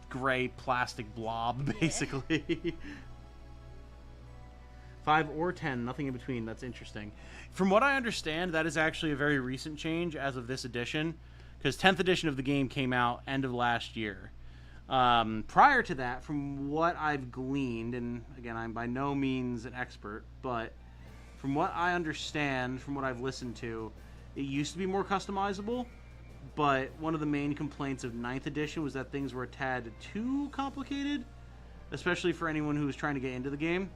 gray plastic blob, basically. Yeah. 5 or 10, nothing in between. That's interesting. From what I understand, that is actually a very recent change as of this edition, because 10th edition of the game came out end of last year. Prior to that, from what I've gleaned, and again, I'm by no means an expert, but from what I understand, from what I've listened to, it used to be more customizable, but one of the main complaints of 9th edition was that things were a tad too complicated, especially for anyone who was trying to get into the game.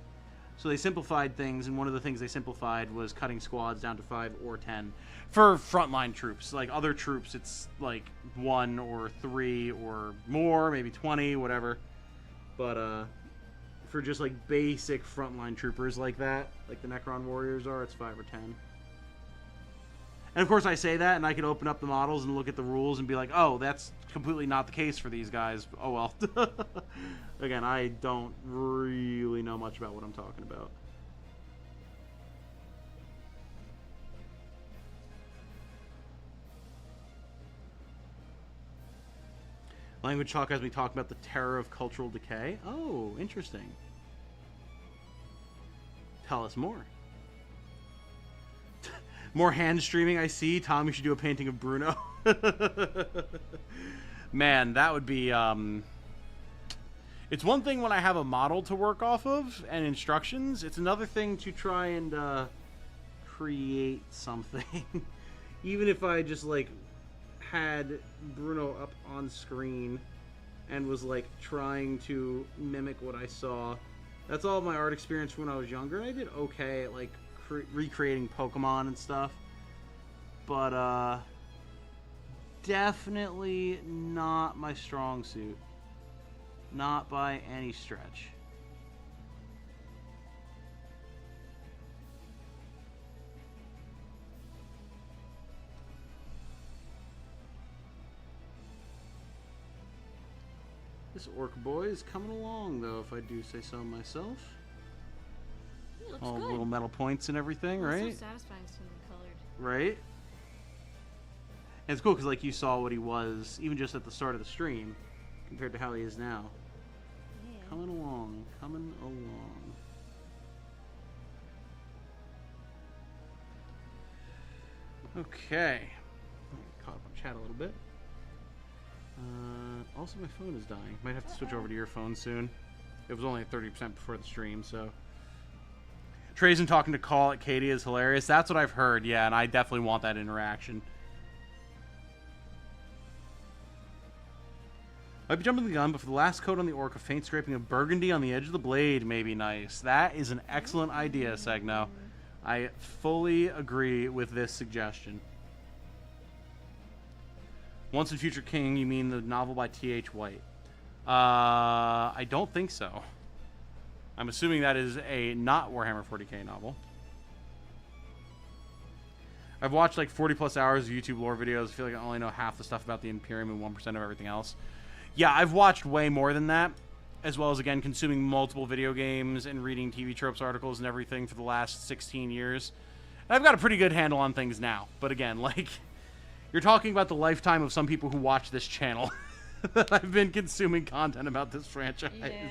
So they simplified things, and one of the things they simplified was cutting squads down to 5 or 10 for frontline troops. Like other troops, it's like 1 or 3 or more, maybe 20, whatever. But for just like basic frontline troopers like that, like the Necron warriors are, it's 5 or 10. And of course I say that, and I could open up the models and look at the rules and be like, oh, that's completely not the case for these guys. Oh well. Again, I don't really know much about what I'm talking about. Language Talk has me talking about the terror of cultural decay. Oh, interesting. Tell us more. More hand streaming, I see. Tom, you should do a painting of Bruno. Man, that would be... It's one thing when I have a model to work off of and instructions. It's another thing to try and create something. Even if I just, like, had Bruno up on screen and was, like, trying to mimic what I saw. That's all of my art experience from when I was younger. I did okay at, like, recreating Pokemon and stuff, but definitely not my strong suit, not by any stretch. This orc boy is coming along, though, if I do say so myself. It looks All good. little metal points and everthing, It's right? so satisfying seeing them colored. Right? And it's cool because, like, you saw what he was, even just at the start of the stream, compared to how he is now. Yeah. Coming along. Coming along. Okay. Caught up on chat a little bit. Also, my phone is dying. Might have to switch over to your phone soon. It was only at 30% before the stream, so... Trazen talking to Call at Katie is hilarious. That's what I've heard, yeah, and I definitely want that interaction. Might be jumping the gun, but for the last coat on the orc, a faint scraping of burgundy on the edge of the blade may be nice. That is an excellent idea, Segno. I fully agree with this suggestion. Once and Future King, you mean the novel by T.H. White? I don't think so. I'm assuming that is a not Warhammer 40k novel. I've watched like 40 plus hours of YouTube lore videos. I feel like I only know half the stuff about the Imperium and 1% of everything else. Yeah, I've watched way more than that, as well as, again, consuming multiple video games and reading TV tropes articles and everything for the last 16 years. And I've got a pretty good handle on things now. But again, like, you're talking about the lifetime of some people who watch this channel that I've been consuming content about this franchise. Yeah.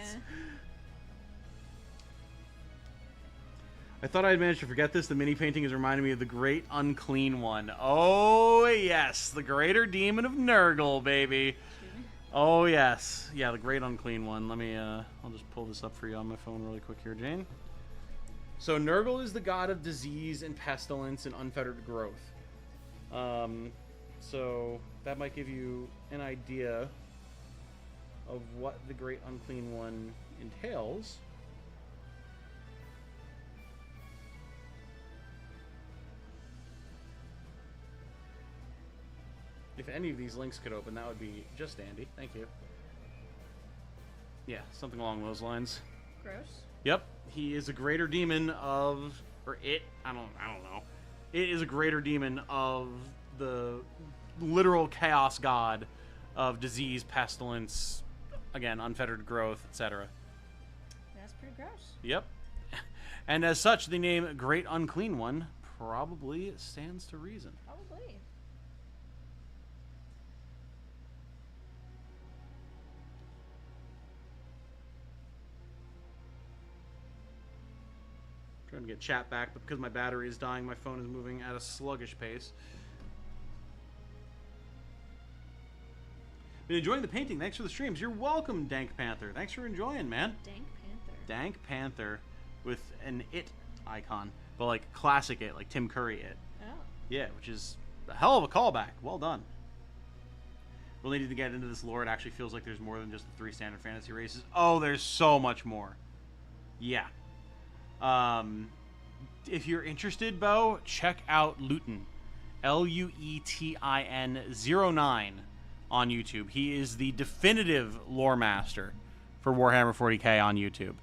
I thought I had managed to forget this. The mini painting is reminding me of the Great Unclean One. Oh, yes. The Greater Demon of Nurgle, baby. Oh, yes. Yeah, the Great Unclean One. Let me, I'll just pull this up for you on my phone really quick here, Jane. So, Nurgle is the god of disease and pestilence and unfettered growth. So, that might give you an idea of what the Great Unclean One entails. If any of these links could open, that would be just dandy. Thank you. Yeah, something along those lines. Gross. Yep, he is a greater demon of, or it. I don't know. It is a greater demon of the literal chaos god of disease, pestilence, again, unfettered growth, etc. That's pretty gross. Yep. And as such, the name Great Unclean One probably stands to reason. Probably. Trying to get chat back, but because my battery is dying, my phone is moving at a sluggish pace. Been enjoying the painting. Thanks for the streams. You're welcome, Dank Panther. Thanks for enjoying, man. Dank Panther. Dank Panther with an it icon, but like classic it, like Tim Curry it. Oh. Yeah, which is a hell of a callback. Well done. Really need to get into this lore. It actually feels like there's more than just the 3 standard fantasy races. Oh, there's so much more. Yeah. If you're interested, Bo, check out Luetin. Luetin 09 on YouTube. He is the definitive lore master for Warhammer 40k on YouTube.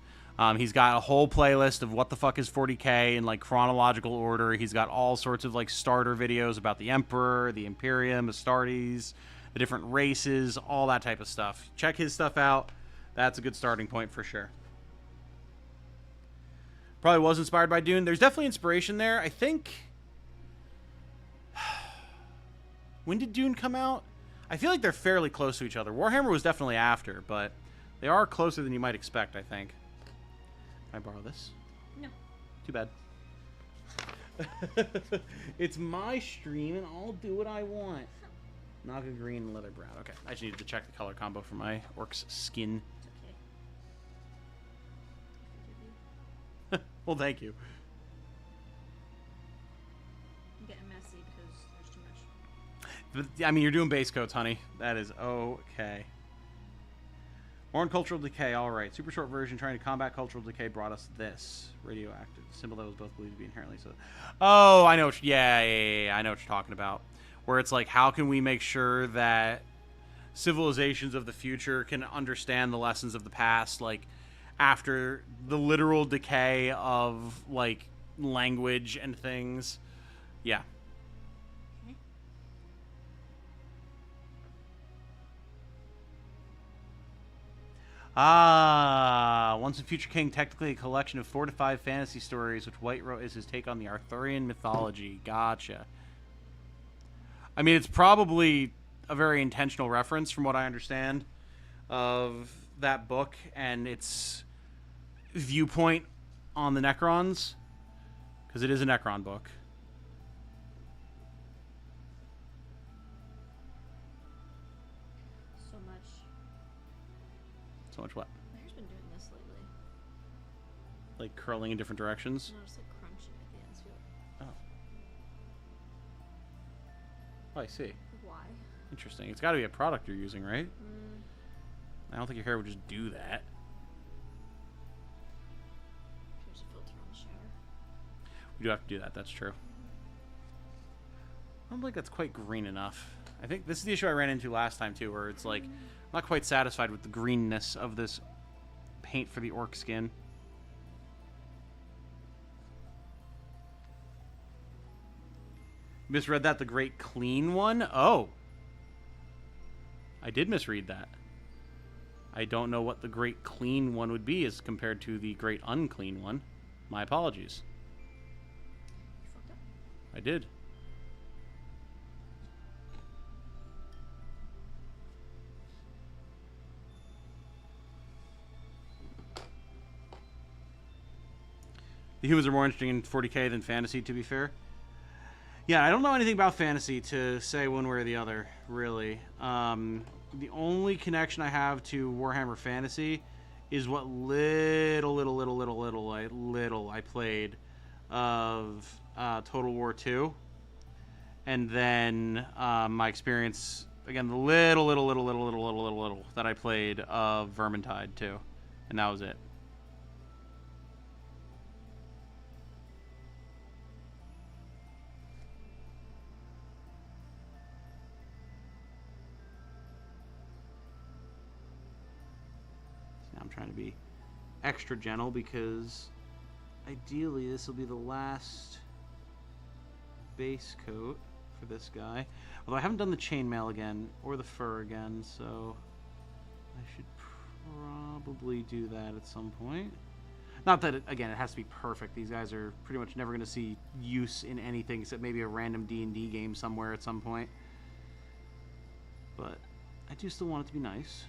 He's got a whole playlist of what the fuck is 40k in like chronological order. He's got all sorts of like starter videos about the Emperor, the Imperium, Astartes, the different races, all that type of stuff. Check his stuff out. That's a good starting point for sure. Probably was inspired by Dune. There's definitely inspiration there. I think... When did Dune come out? I feel like they're fairly close to each other. Warhammer was definitely after, but they are closer than you might expect, I think. Can I borrow this? No. Too bad. It's my stream, and I'll do what I want. Naga green and leather brown. Okay, I just needed to check the color combo for my Orcs skin. Well, thank you. I'm getting messy because there's too much. But, I mean, you're doing base coats, honey. That is okay. More on cultural decay. All right. Super short version. Trying to combat cultural decay brought us this. Radioactive. Symbol that was both believed to be inherently so. Oh, I know. Yeah. I know what you're talking about. Where it's like, how can we make sure that civilizations of the future can understand the lessons of the past, like, after the literal decay of, like, language and things. Yeah. Okay. Ah, Once and Future King, technically a collection of 4 to 5 fantasy stories, which White wrote as his take on the Arthurian mythology. Gotcha. I mean, it's probably a very intentional reference from what I understand of that book and its viewpoint on the Necrons, because it is a Necron book. So much. So much what? My hair's been doing this lately. Like curling in different directions? No, just like crunching at the ends. Feel like, Oh, I see. why? Interesting. It's got to be a product you're using, right? Mm. I don't think your hair would just do that. There's a filter on the shower. We do have to do that. That's true. I don't think that's quite green enough. I think this is the issue I ran into last time, too, where it's like, I'm not quite satisfied with the greenness of this paint for the orc skin. Misread that, the Great Clean one? Oh. I did misread that. I don't know what the Great Clean one would be as compared to the Great Unclean one. My apologies. You fucked up. I did. The humans are more interesting in 40k than fantasy, to be fair. Yeah, I don't know anything about fantasy to say one way or the other, really. The only connection I have to Warhammer Fantasy is what little I played of Total War 2. And then my experience, again, the little that I played of Vermintide 2. And that was it. I'm trying to be extra gentle because ideally this will be the last base coat for this guy. Although I haven't done the chainmail again or the fur again, so I should probably do that at some point. Not that, it has to be perfect. These guys are pretty much never going to see use in anything except maybe a random D&D game somewhere at some point. But I do still want it to be nice.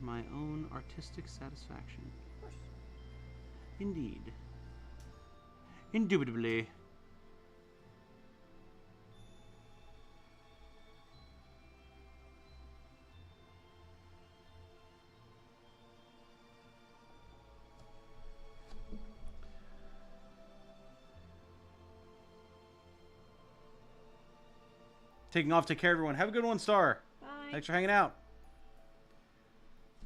My own artistic satisfaction. Of course. Indeed. Indubitably. Taking off. Take care, everyone. Have a good one, Star. Bye. Thanks for hanging out.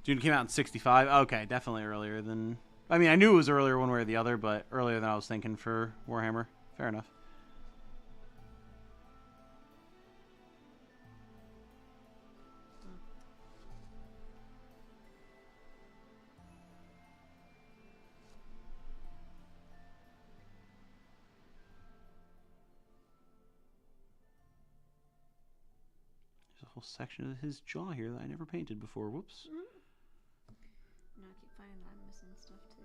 Dune came out in 65. Okay, definitely earlier than... I mean, I knew it was earlier one way or the other, but earlier than I was thinking for Warhammer. Fair enough. There's a whole section of his jaw here that I never painted before. Whoops. Mm-hmm. No, I keep finding that I'm missing stuff too.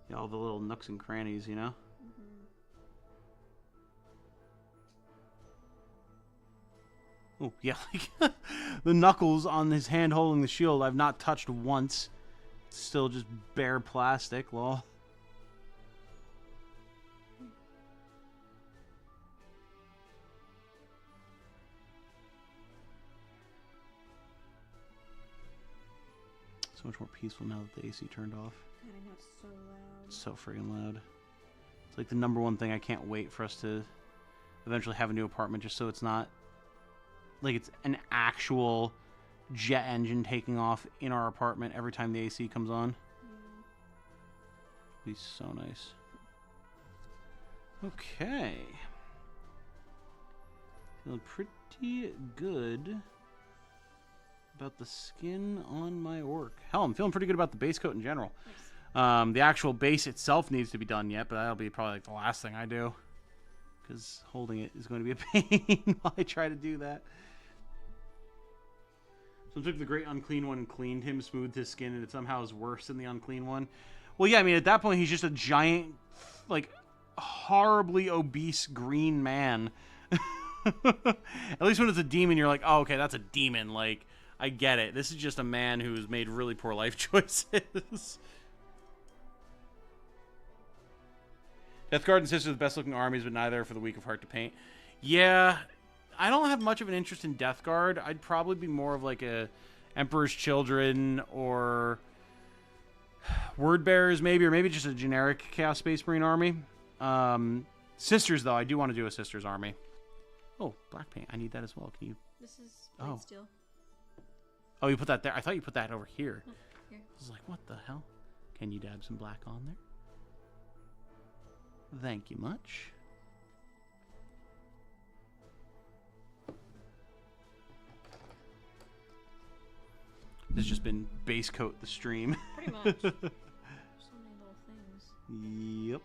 Yeah, all the little nooks and crannies, you know? Mm-hmm. Oh, yeah, like the knuckles on his hand holding the shield I've not touched once. It's still just bare plastic, lol. So much more peaceful now that the AC turned off. God, I know it's so loud. It's so friggin' loud. It's like the number one thing I can't wait for us to eventually have a new apartment, just so it's not like it's an actual jet engine taking off in our apartment every time the AC comes on. It'd be so nice. Okay. Feeling pretty good about the skin on my orc. Hell, I'm feeling pretty good about the base coat in general. Nice. The actual base itself needs to be done yet, but that'll be probably like the last thing I do. because holding it is going to be a pain while I try to do that. So I took the great unclean one and cleaned him, smoothed his skin, and it somehow is worse than the unclean one. Well, yeah, I mean, at that point, he's just a giant, like, horribly obese green man. At least when it's a demon, you're like, oh, okay, that's a demon. Like, I get it. This is just a man who's made really poor life choices. Death Guard and Sisters are the best-looking armies, but neither are for the weak of heart to paint. Yeah, I don't have much of an interest in Death Guard. I'd probably be more of like a Emperor's Children or Word Bearers, maybe, or maybe just a generic Chaos Space Marine army. Sisters, though, I do want to do a Sisters army. Oh, black paint. I need that as well. Can you? This is blade steel. Oh, you put that there. I thought you put that over here. Oh, here. I was like, what the hell? Can you dab some black on there? Thank you much. This has just been base coat the stream. Pretty much. So many little things. Yep.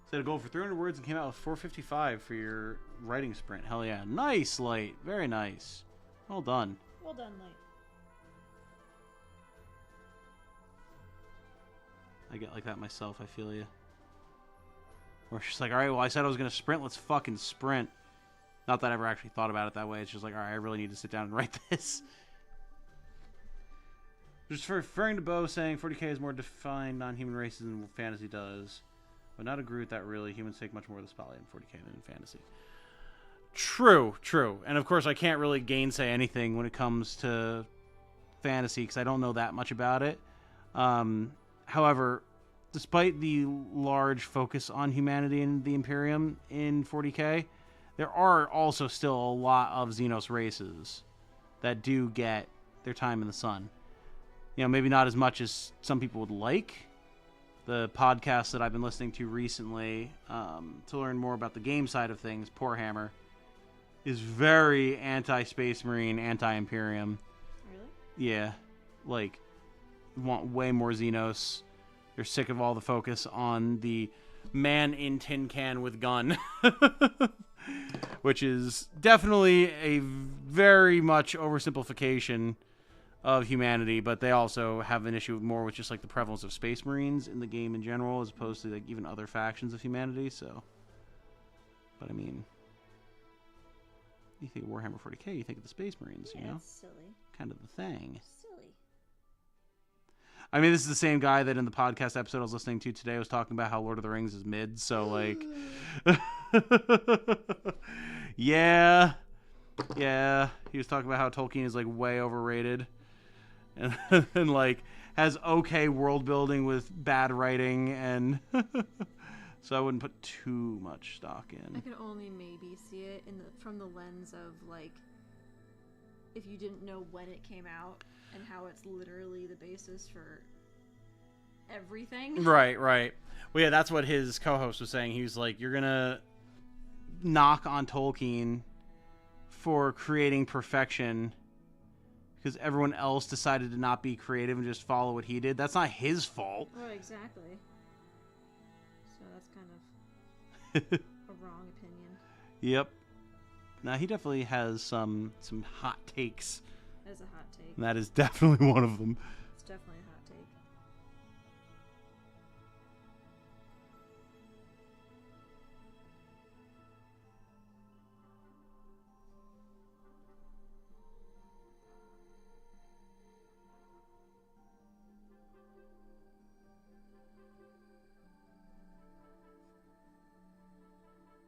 Set a goal for 300 words and came out with 455 for your writing sprint. Hell yeah. Nice, Light. Very nice. Well done. Well done, Light. I get like that myself, I feel you. Where she's like, alright, well, I said I was going to sprint. Let's fucking sprint. Not that I ever actually thought about it that way. It's just like, alright, I really need to sit down and write this. Just referring to Bo saying 40k is more defined non-human races than fantasy does. But not agree with that, really. Humans take much more of the spotlight in 40k than in fantasy. True, true. And of course, I can't really gainsay anything when it comes to fantasy because I don't know that much about it. However, despite the large focus on humanity and the Imperium in 40k, there are also still a lot of Xenos races that do get their time in the sun. You know, maybe not as much as some people would like. The podcast that I've been listening to recently to learn more about the game side of things, Warhammer, is very anti-Space Marine, anti-Imperium. Really? Yeah. Like, want way more Xenos. They're sick of all the focus on the man in tin can with gun. Which is definitely a very much oversimplification of humanity, but they also have an issue more with just like the prevalence of Space Marines in the game in general, as opposed to like even other factions of humanity. So, but I mean, you think of Warhammer 40k, you think of the Space Marines, yeah, you know, it's silly. kind of the thing. Silly. I mean, this is the same guy that in the podcast episode I was listening to today was talking about how Lord of the Rings is mid. So like, yeah, he was talking about how Tolkien is like way overrated. And like has okay world building with bad writing, and so I wouldn't put too much stock in. I could only maybe see it from the lens of like if you didn't know when it came out and how it's literally the basis for everything. Right. Well, yeah, that's what his co-host was saying. He was like, "You're gonna knock on Tolkien for creating perfection." Because everyone else decided to not be creative and just follow what he did. That's not his fault. Oh, exactly. So that's kind of a wrong opinion. Yep. Now, he definitely has some hot takes. That is a hot take. And that is definitely one of them. It's definitely a hot take.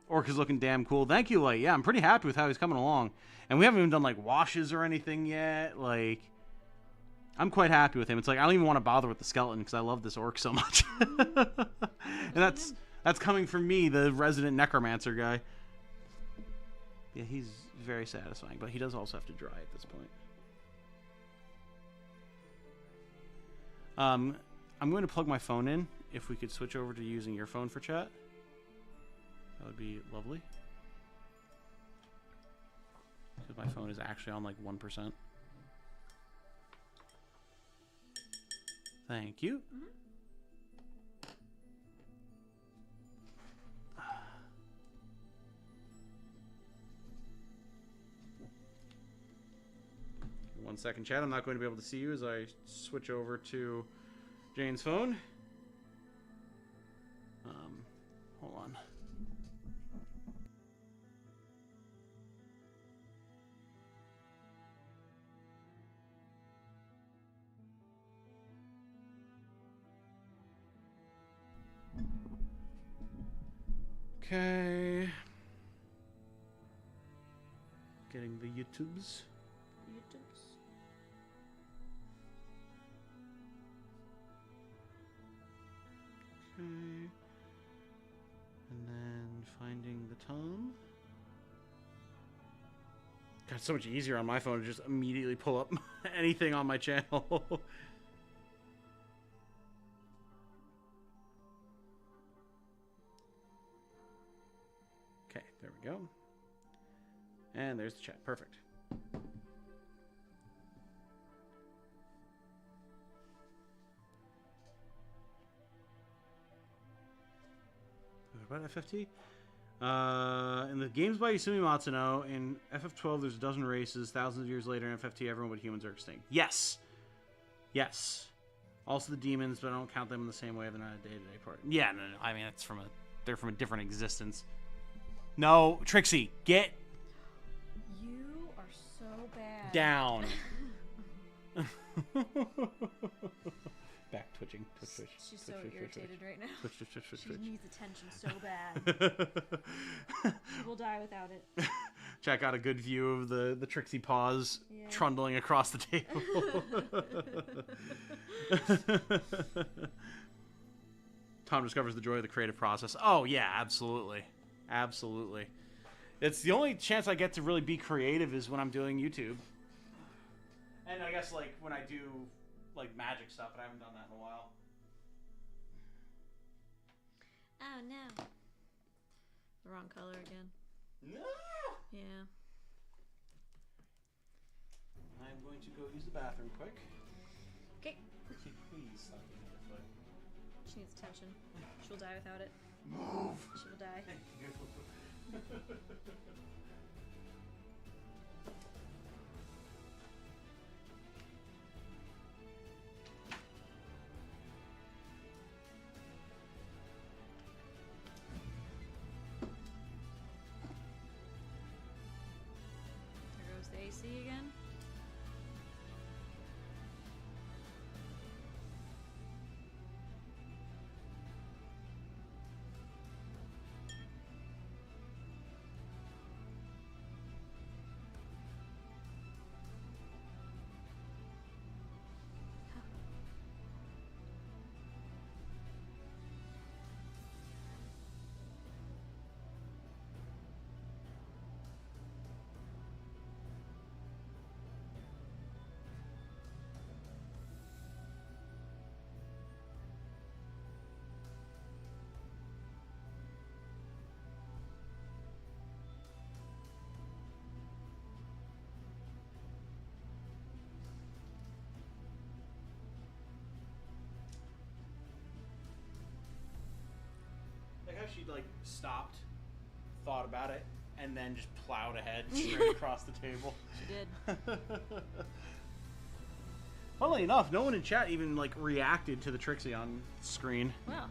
Orc is looking damn cool. Thank you, Light. Yeah, I'm pretty happy with how he's coming along. And we haven't even done, like, washes or anything yet. Like, I'm quite happy with him. It's like, I don't even want to bother with the skeleton because I love this Orc so much. And that's coming from me, the resident necromancer guy. Yeah, he's very satisfying, but he does also have to dry at this point. I'm going to plug my phone in. If we could switch over to using your phone for chat. That would be lovely. Because my phone is actually on like 1%. Thank you. Mm-hmm. One second, chat. I'm not going to be able to see you as I switch over to Jane's phone. Hold on. Okay. Getting the YouTubes. Okay. And then finding the Tom. God, it's so much easier on my phone to just immediately pull up anything on my channel. Okay, there we go. And there's the chat. Perfect. About FFT? In the games by Yasumi Matsuno, in FF12 there's a dozen races. Thousands of years later in FF10 everyone but humans are extinct. Yes! Yes. Also the demons, but I don't count them in the same way. They're not a day-to-day part. Yeah, no. I mean, they're from a different existence. No, Trixie, get... You are so bad. Down. Back twitching. Twitch. She's so irritated right now. Twitch. She needs attention so bad. She will die without it. Jack got a good view of the Trixie paws trundling across the table. Tom discovers the joy of the creative process. Oh, yeah, absolutely. Absolutely. It's the only chance I get to really be creative is when I'm doing YouTube. And I guess, like, when I do... like magic stuff, but I haven't done that in a while. Oh no. The wrong color again. No! Yeah. I'm going to go use the bathroom quick. Okay. Please stop being the foot. She needs attention. She'll die without it. Move! She will die. Thank you. AC again? Like how she like stopped, thought about it, and then just plowed ahead straight across the table. She did. Funnily enough, no one in chat even like reacted to the Trixie on screen. Wow.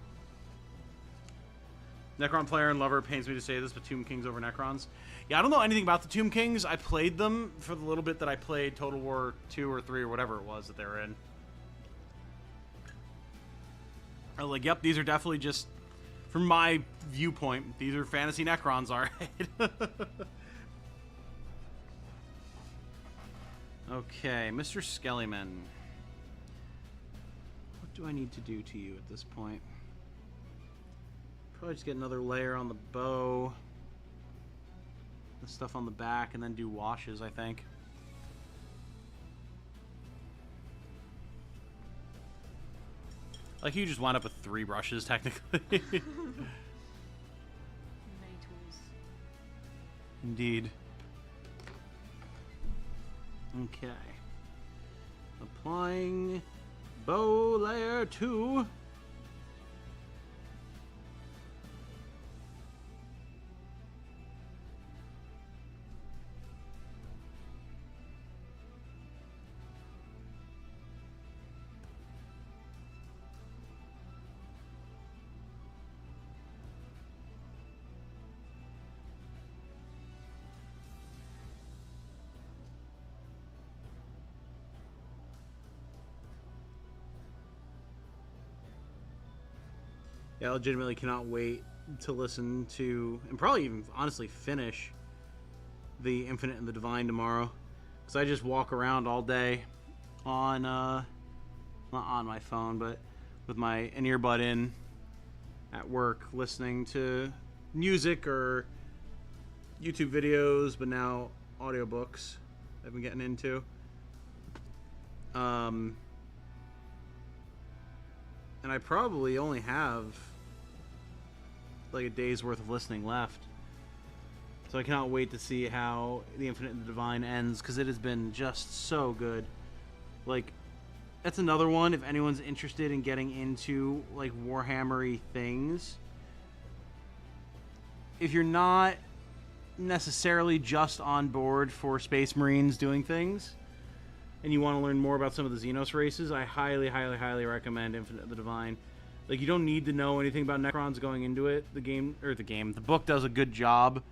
Necron player and lover pains me to say this, but Tomb Kings over Necrons. Yeah, I don't know anything about the Tomb Kings. I played them for the little bit that I played Total War 2 or 3 or whatever it was that they were in. I was like, yep, these are definitely just, from my viewpoint, these are fantasy Necrons, alright. Okay, Mr. Skellyman. What do I need to do to you at this point? Probably just get another layer on the bow. The stuff on the back, and then do washes, I think. Like, you just wind up with 3 brushes, technically. Many Indeed. Okay. Applying bow layer 2. Yeah, I legitimately cannot wait to listen to, and probably even honestly finish, the Infinite and the Divine tomorrow. Because I just walk around all day on, not on my phone, but with my an earbud in at work, listening to music or YouTube videos, but now audiobooks I've been getting into. And I probably only have like a day's worth of listening left. So I cannot wait to see how The Infinite and the Divine ends, because it has been just so good. Like, that's another one, if anyone's interested in getting into like Warhammer-y things. If you're not necessarily just on board for Space Marines doing things, and you want to learn more about some of the Xenos races, I highly, highly, highly recommend Infinite the Divine. Like, you don't need to know anything about Necrons going into it. The book does a good job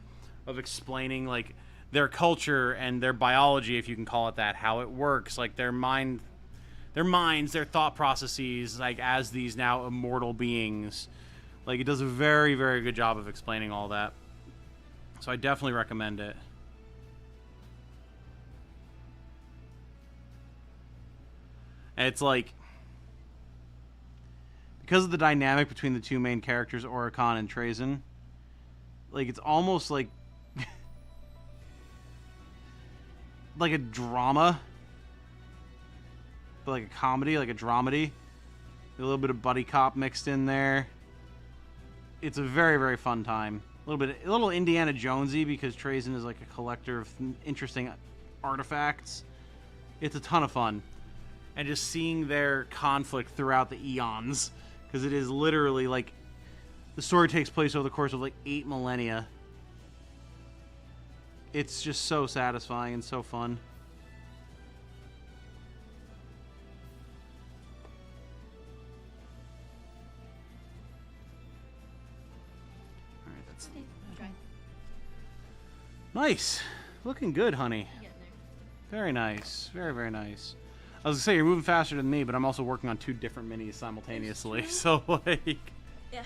of explaining, like, their culture and their biology, if you can call it that, how it works, like, their minds, their thought processes, like, as these now immortal beings. Like, it does a very, very good job of explaining all that. So I definitely recommend it. And it's like, because of the dynamic between the two main characters, Oricon and Trazen, like, it's almost like like a drama, but like a comedy, like a dramedy. A little bit of buddy cop mixed in there. It's a very, very fun time. A little Indiana Jonesy, because Trazen is like a collector of interesting artifacts. It's a ton of fun. And just seeing their conflict throughout the eons, because it is literally like, the story takes place over the course of like 8 millennia. It's just so satisfying and so fun. Alright, that's nice. Looking good, honey. Very nice. Very, very nice. I was gonna say, you're moving faster than me, but I'm also working on 2 different minis simultaneously, so like... Yeah.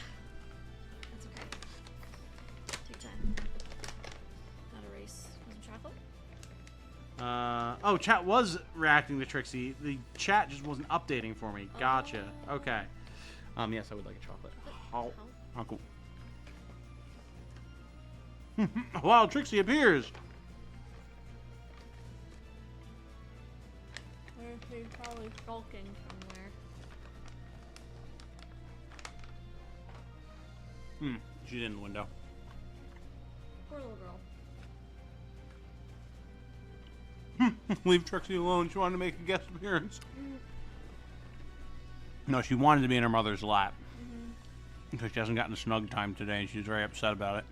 That's okay. Take time. Not a race. Want some chocolate? Oh, chat was reacting to Trixie. The chat just wasn't updating for me. Gotcha. Okay. Yes, I would like a chocolate. Oh, cool. Wow, Trixie appears! He's probably sulking somewhere. She's in the window. Poor little girl. Leave Trixie alone. She wanted to make a guest appearance. No, she wanted to be in her mother's lap. Because she hasn't gotten a snug time today, and she's very upset about it.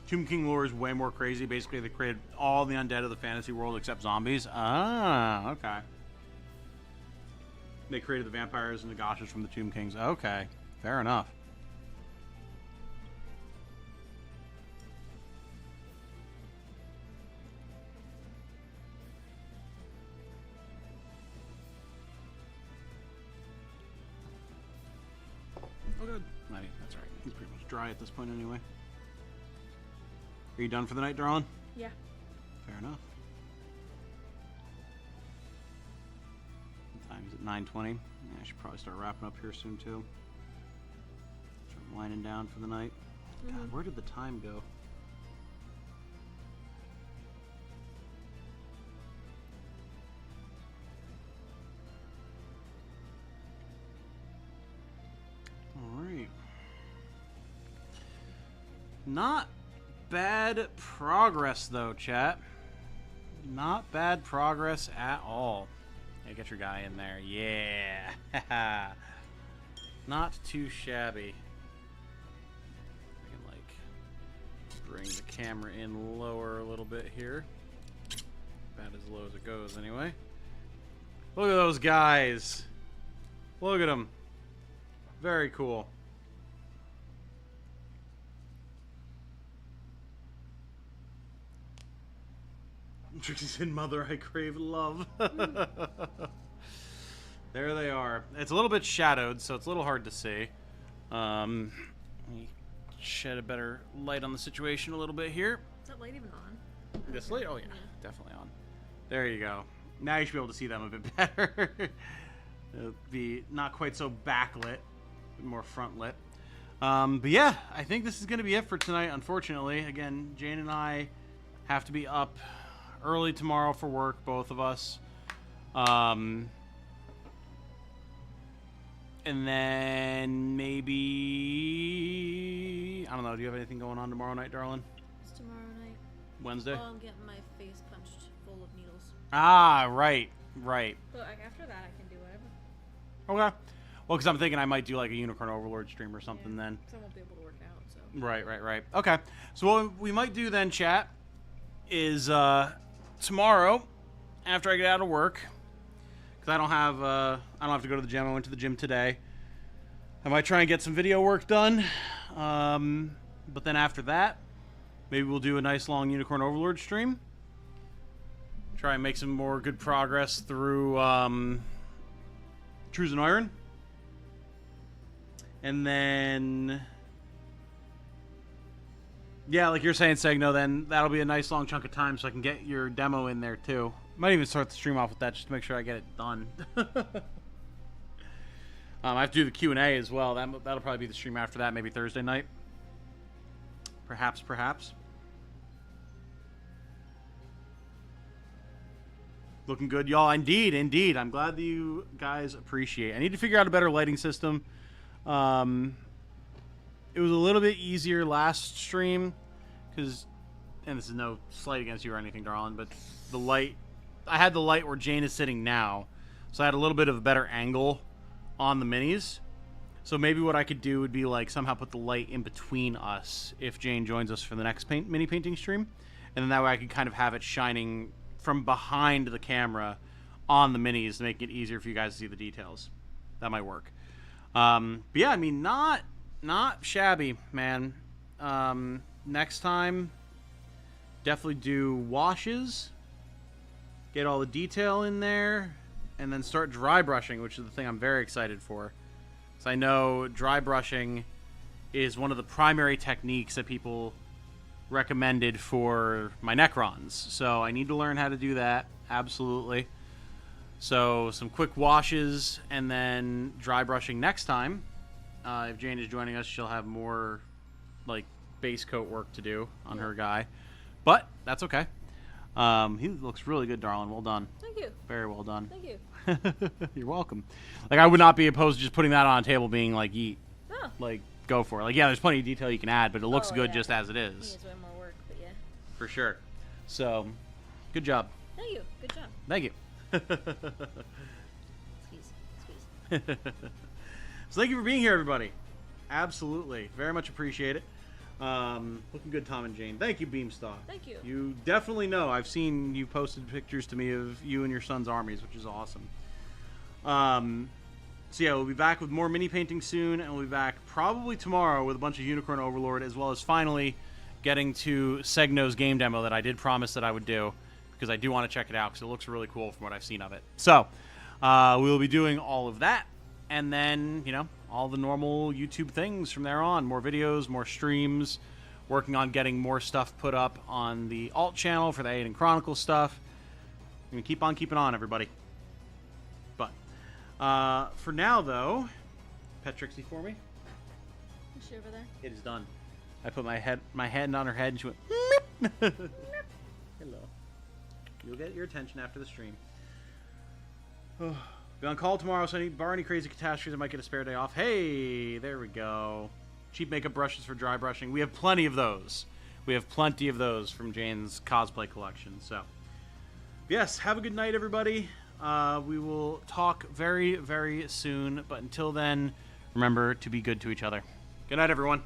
Tomb King lore is way more crazy. Basically, they created all the undead of the fantasy world except zombies. Ah, okay. They created the vampires and the gauchos from the Tomb Kings. Okay, fair enough. Oh, good. That's all right. He's pretty much dry at this point anyway. Are you done for the night, Dawn? Yeah. Fair enough. What time is it? 9:20. Yeah, I should probably start wrapping up here soon too. Start winding down for the night. God, where did the time go? All right. Not bad progress, though, chat. Not bad progress at all. Hey, get your guy in there. Yeah. Not too shabby. I can, like, bring the camera in lower a little bit here. About as low as it goes, anyway. Look at those guys. Look at them. Very cool. Trixie said, "Mother, I crave love." There they are. It's a little bit shadowed, so it's a little hard to see. Let me shed a better light on the situation a little bit here. Is that light even on? This light? Oh, yeah. Definitely on. There you go. Now you should be able to see them a bit better. It'll be not quite so backlit, more front lit. But yeah, I think this is going to be it for tonight, unfortunately. Again, Jane and I have to be up early tomorrow for work, both of us. And then maybe... I don't know, do you have anything going on tomorrow night, darling? It's tomorrow night. Wednesday? Oh, I'm getting my face punched full of needles. Ah, right. Right. But like, after that, I can do whatever. Okay. Well, because I'm thinking I might do like a Unicorn Overlord stream or something then. Because I won't be able to work out, so. Right. Okay. So what we might do then, chat, is tomorrow, after I get out of work, because I don't have to go to the gym. I went to the gym today. I might try and get some video work done. But then after that, maybe we'll do a nice long Unicorn Overlord stream. Try and make some more good progress through Trues and Iron. And then, yeah, like you're saying, Segno, then that'll be a nice long chunk of time so I can get your demo in there too. Might even start the stream off with that just to make sure I get it done. I have to do the Q&A as well. That'll probably be the stream after that, maybe Thursday night. Perhaps. Looking good, y'all. Indeed. I'm glad that you guys appreciate it. I need to figure out a better lighting system. It was a little bit easier last stream because, and this is no slight against you or anything, darling, but the light, I had the light where Jane is sitting now, so I had a little bit of a better angle on the minis. So maybe what I could do would be like somehow put the light in between us if Jane joins us for the next mini painting stream, and then that way I could kind of have it shining from behind the camera on the minis to make it easier for you guys to see the details. That might work. But yeah, I mean, not shabby, man. Next time, definitely do washes, get all the detail in there, and then start dry brushing, which is the thing I'm very excited for. So I know dry brushing is one of the primary techniques that people recommended for my Necrons. So I need to learn how to do that, absolutely. So some quick washes and then dry brushing next time. If Jane is joining us, she'll have more like base coat work to do on her guy. But that's okay. He looks really good, darling. Well done. Thank you. Very well done. Thank you. You're welcome. Like, I would not be opposed to just putting that on a table being like, yeet. Oh. Like, go for it. Like, yeah, there's plenty of detail you can add, but it looks good just as it is. Needs way more work, but yeah. For sure. So, good job. Thank you. Good job. Thank you. Squeeze. So thank you for being here, everybody. Absolutely. Very much appreciate it. Looking good, Tom and Jane. Thank you, Beamstock. Thank you. You definitely know. I've seen you posted pictures to me of you and your son's armies, which is awesome. So yeah, we'll be back with more mini painting soon, and we'll be back probably tomorrow with a bunch of Unicorn Overlord, as well as finally getting to Segno's game demo that I did promise that I would do, because I do want to check it out, because it looks really cool from what I've seen of it. So, we will be doing all of that, and then, you know, all the normal YouTube things from there on. More videos, more streams, working on getting more stuff put up on the alt channel for the Aiden Chronicle stuff. I'm going to keep on keeping on, everybody. But, for now, though, pet Trixie for me. Is she over there? It is done. I put my hand on her head, and she went, hello. You'll get your attention after the stream. Be on call tomorrow, so bar any crazy catastrophes, I might get a spare day off. Hey, there we go. Cheap makeup brushes for dry brushing. We have plenty of those. We have plenty of those from Jane's cosplay collection. So, yes, have a good night, everybody. We will talk very, very soon. But until then, remember to be good to each other. Good night, everyone.